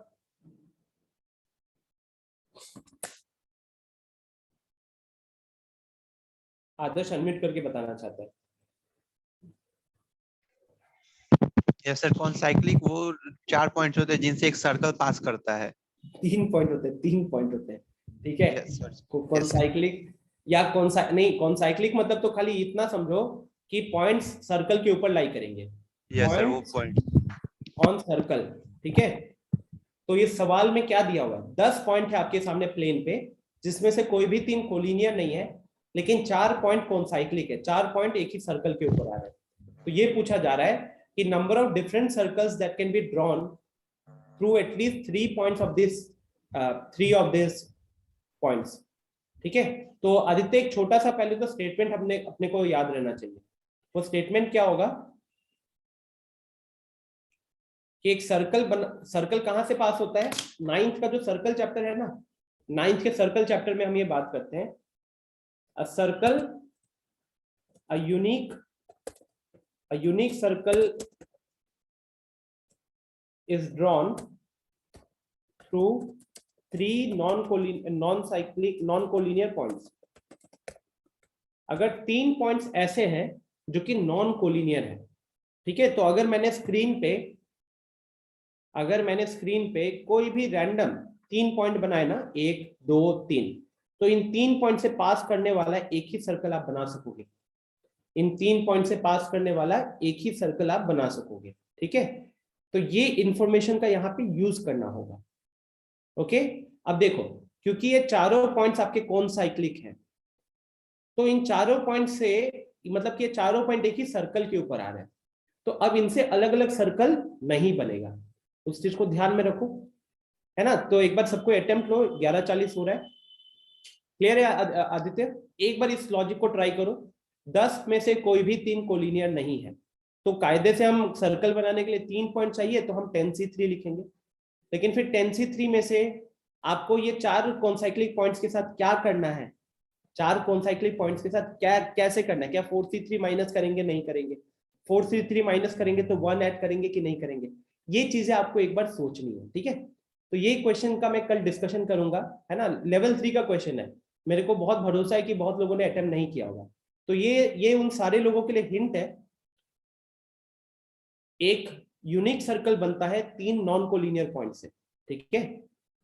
आदर्श अनम्यूट करके बताना चाहता है। यस सर, कौन साइक्लिक वो 4 पॉइंट्स होते हैं जिनसे एक सर्कल पास करता है। 3 पॉइंट होते हैं, 3 पॉइंट होते हैं। ठीक है, यस सर। कौन साइक्लिक या कौन सा नहीं, कौन साइक्लिक मतलब तो खाली इतना समझो कि पॉइंट्स सर्कल के ऊपर लाई करेंगे। यस सर, वो पॉइंट ऑन सर्कल। ठीक है, तो ये सवाल में क्या दिया हुआ है? 10 पॉइंट है आपके सामने प्लेन पे, जिसमें से कोई भी 3 कोलिनियर नहीं है, लेकिन 4 पॉइंट कौन साइक्लिक है। 4 पॉइंट एक ही सर्कल के ऊपर आ रहे हैं। तो ये पूछा जा रहा है कि number of different circles that can be drawn through at least 3 points of this 3 of this points. ठीक है, तो आदित्य एक छोटा सा पहले तो स्टेटमेंट अपने को याद रहना चाहिए। वो स्टेटमेंट क्या होगा कि एक सर्कल कहां से पास होता है? 9th का जो सर्कल चैप्टर है ना, 9th के सर्कल चैप्टर में हम ये बात करते हैं। A circle, a unique circle is drawn through 3 non collinear points. अगर 3 पॉइंट्स ऐसे हैं जो कि नॉन कोलिनियर है, ठीक है, तो अगर मैंने स्क्रीन पे अगर मैंने स्क्रीन पे कोई भी रैंडम 3 पॉइंट बनाए ना, 1 2 3, तो इन 3 पॉइंट से पास करने वाला एक ही सर्कल आप बना सकोगे। इन 3 पॉइंट से पास करने वाला एक ही सर्कल आप बना सकोगे। ठीक है, तो ये इंफॉर्मेशन का यहाँ पे यूज करना होगा। ओके, अब देखो, क्योंकि ये चारों पॉइंट्स आपके कौन साइक्लिक हैं, तो इन चारों पॉइंट से मतलब कि ये चारों पॉइंट एक ही सर्कल के ऊपर आ रहे हैं, तो अब इनसे अलग अलग सर्कल नहीं बनेगा। उस चीज को ध्यान में रखो, है ना। तो एक बार सबको अटेम्प्ट लो, 11:40 हो रहा है। क्लियर है आदित्य? एक बार इस लॉजिक को ट्राई करो। 10 में से कोई भी 3 कोलिनियर नहीं है, तो कायदे से हम सर्कल बनाने के लिए 3 पॉइंट चाहिए, तो हम 10C3 लिखेंगे। लेकिन फिर 10C3 में से आपको ये 4 कॉन्साइक्लिक पॉइंट्स के साथ क्या करना है, 4 कॉन्साइक्लिक पॉइंट्स के साथ क्या कैसे करना है? क्या 4C3 माइनस करेंगे? नहीं करेंगे। 4C3 माइनस करेंगे तो 1 ऐड करेंगे कि नहीं करेंगे? ये चीजें आपको एक बार सोचनी है। ठीक है, तो ये क्वेश्चन का मैं कल डिस्कशन करूंगा, है ना। लेवल 3 का क्वेश्चन है, मेरे को बहुत भरोसा है कि बहुत लोगों ने अटेम्प्ट नहीं किया होगा। तो ये उन सारे लोगों के लिए हिंट है। एक यूनिक सर्कल बनता है 3 नॉन कोलिनियर पॉइंट से। ठीक है,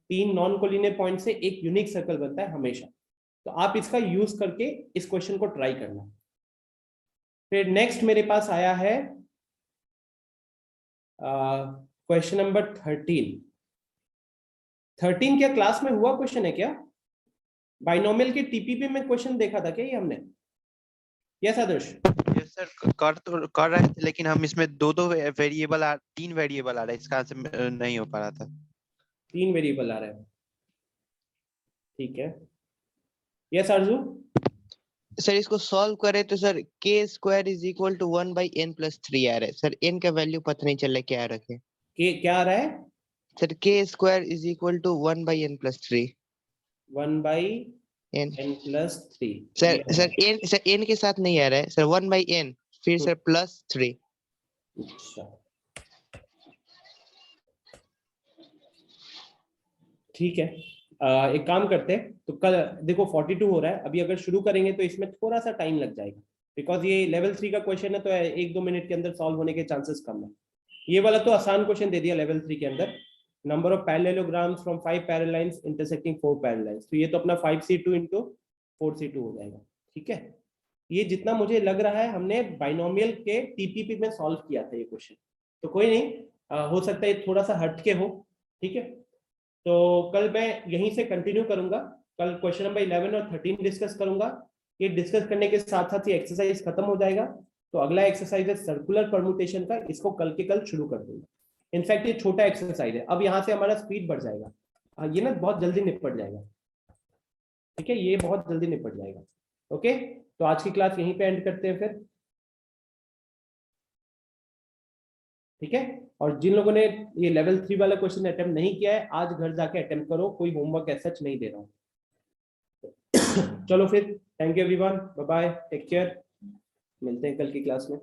3 नॉन कोलिनियर पॉइंट से एक यूनिक सर्कल बनता है हमेशा। तो आप इसका यूज करके इस क्वेश्चन को ट्राई करना। फिर नेक्स्ट मेरे पास आया है क्वेश्चन नंबर 13 क्या क्लास में हुआ क्वेश्चन है क्या? बाइनोमियल के टीपीपी में क्वेश्चन देखा था क्या ये हमने? यस आदर्श? यस सर, कर रहे थे, लेकिन हम इसमें 2 वेरिएबल 3 वेरिएबल आ रहा है, इसका आंसर नहीं हो पा रहा था। 3 वेरिएबल आ रहा है, ठीक है। यस अर्जु? सर इसको सॉल्व करें तो सर k² = 1/n+3 आ रहा है। सर n का वैल्यू पता नहीं चल रहा है, क्या रखें? क्या आ रहा है? Sir k² = 1/n+3। 1/n+3। Sir n के साथ नहीं आ रहा है सर, 1/n फिर सर +3। अच्छा, ठीक है। एक काम करते हैं, तो कल देखो 42 हो रहा है, अभी अगर शुरू करेंगे तो इसमें थोड़ा सा टाइम लग जाएगा, बिकॉज ये लेवल 3 का क्वेश्चन है, तो 1-2 मिनट के अंदर सॉल्व होने के चांसेस कम है। ये वाला तो आसान क्वेश्चन दे दिया लेवल 3 के अंदर, number of parallelograms from 5 parallel lines intersecting 4 parallel lines, तो ये तो अपना 5C2 × 4C2 हो जाएगा। ठीक है, ये जितना मुझे लग रहा है हमने बाइनोमियल के टीपीपी में सॉल्व किया था ये क्वेश्चन, तो कोई नहीं, हो सकता है थोड़ा सा हटके हो। ठीक है, तो कल मैं यहीं से कंटिन्यू करूंगा। कल क्वेश्चन नंबर 11 और 13 डिस्कस करूंगा। ये डिस्कस करने के साथ साथ ये एक्सरसाइज खत्म हो जाएगा, तो अगला एक्सरसाइज है सर्कुलर परम्यूटेशन का, इसको कल के कल शुरू कर दूंगा। इनफैक्ट ये छोटा एक्सरसाइज है, अब यहाँ से हमारा स्पीड बढ़ जाएगा, ये ना बहुत जल्दी निपट जाएगा। ठीक है, ये बहुत जल्दी निपट जाएगा। ओके, तो आज की क्लास यहीं पे एंड करते हैं फिर। ठीक है, और जिन लोगों ने ये लेवल 3 वाला क्वेश्चन अटेम्प्ट नहीं किया है, आज घर जाके अटेम्प्ट करो, कोई होमवर्क ऐसा नहीं दे रहा हूँ। चलो फिर, thank you everyone, bye bye, take care, मिलते हैं कल की क्लास में।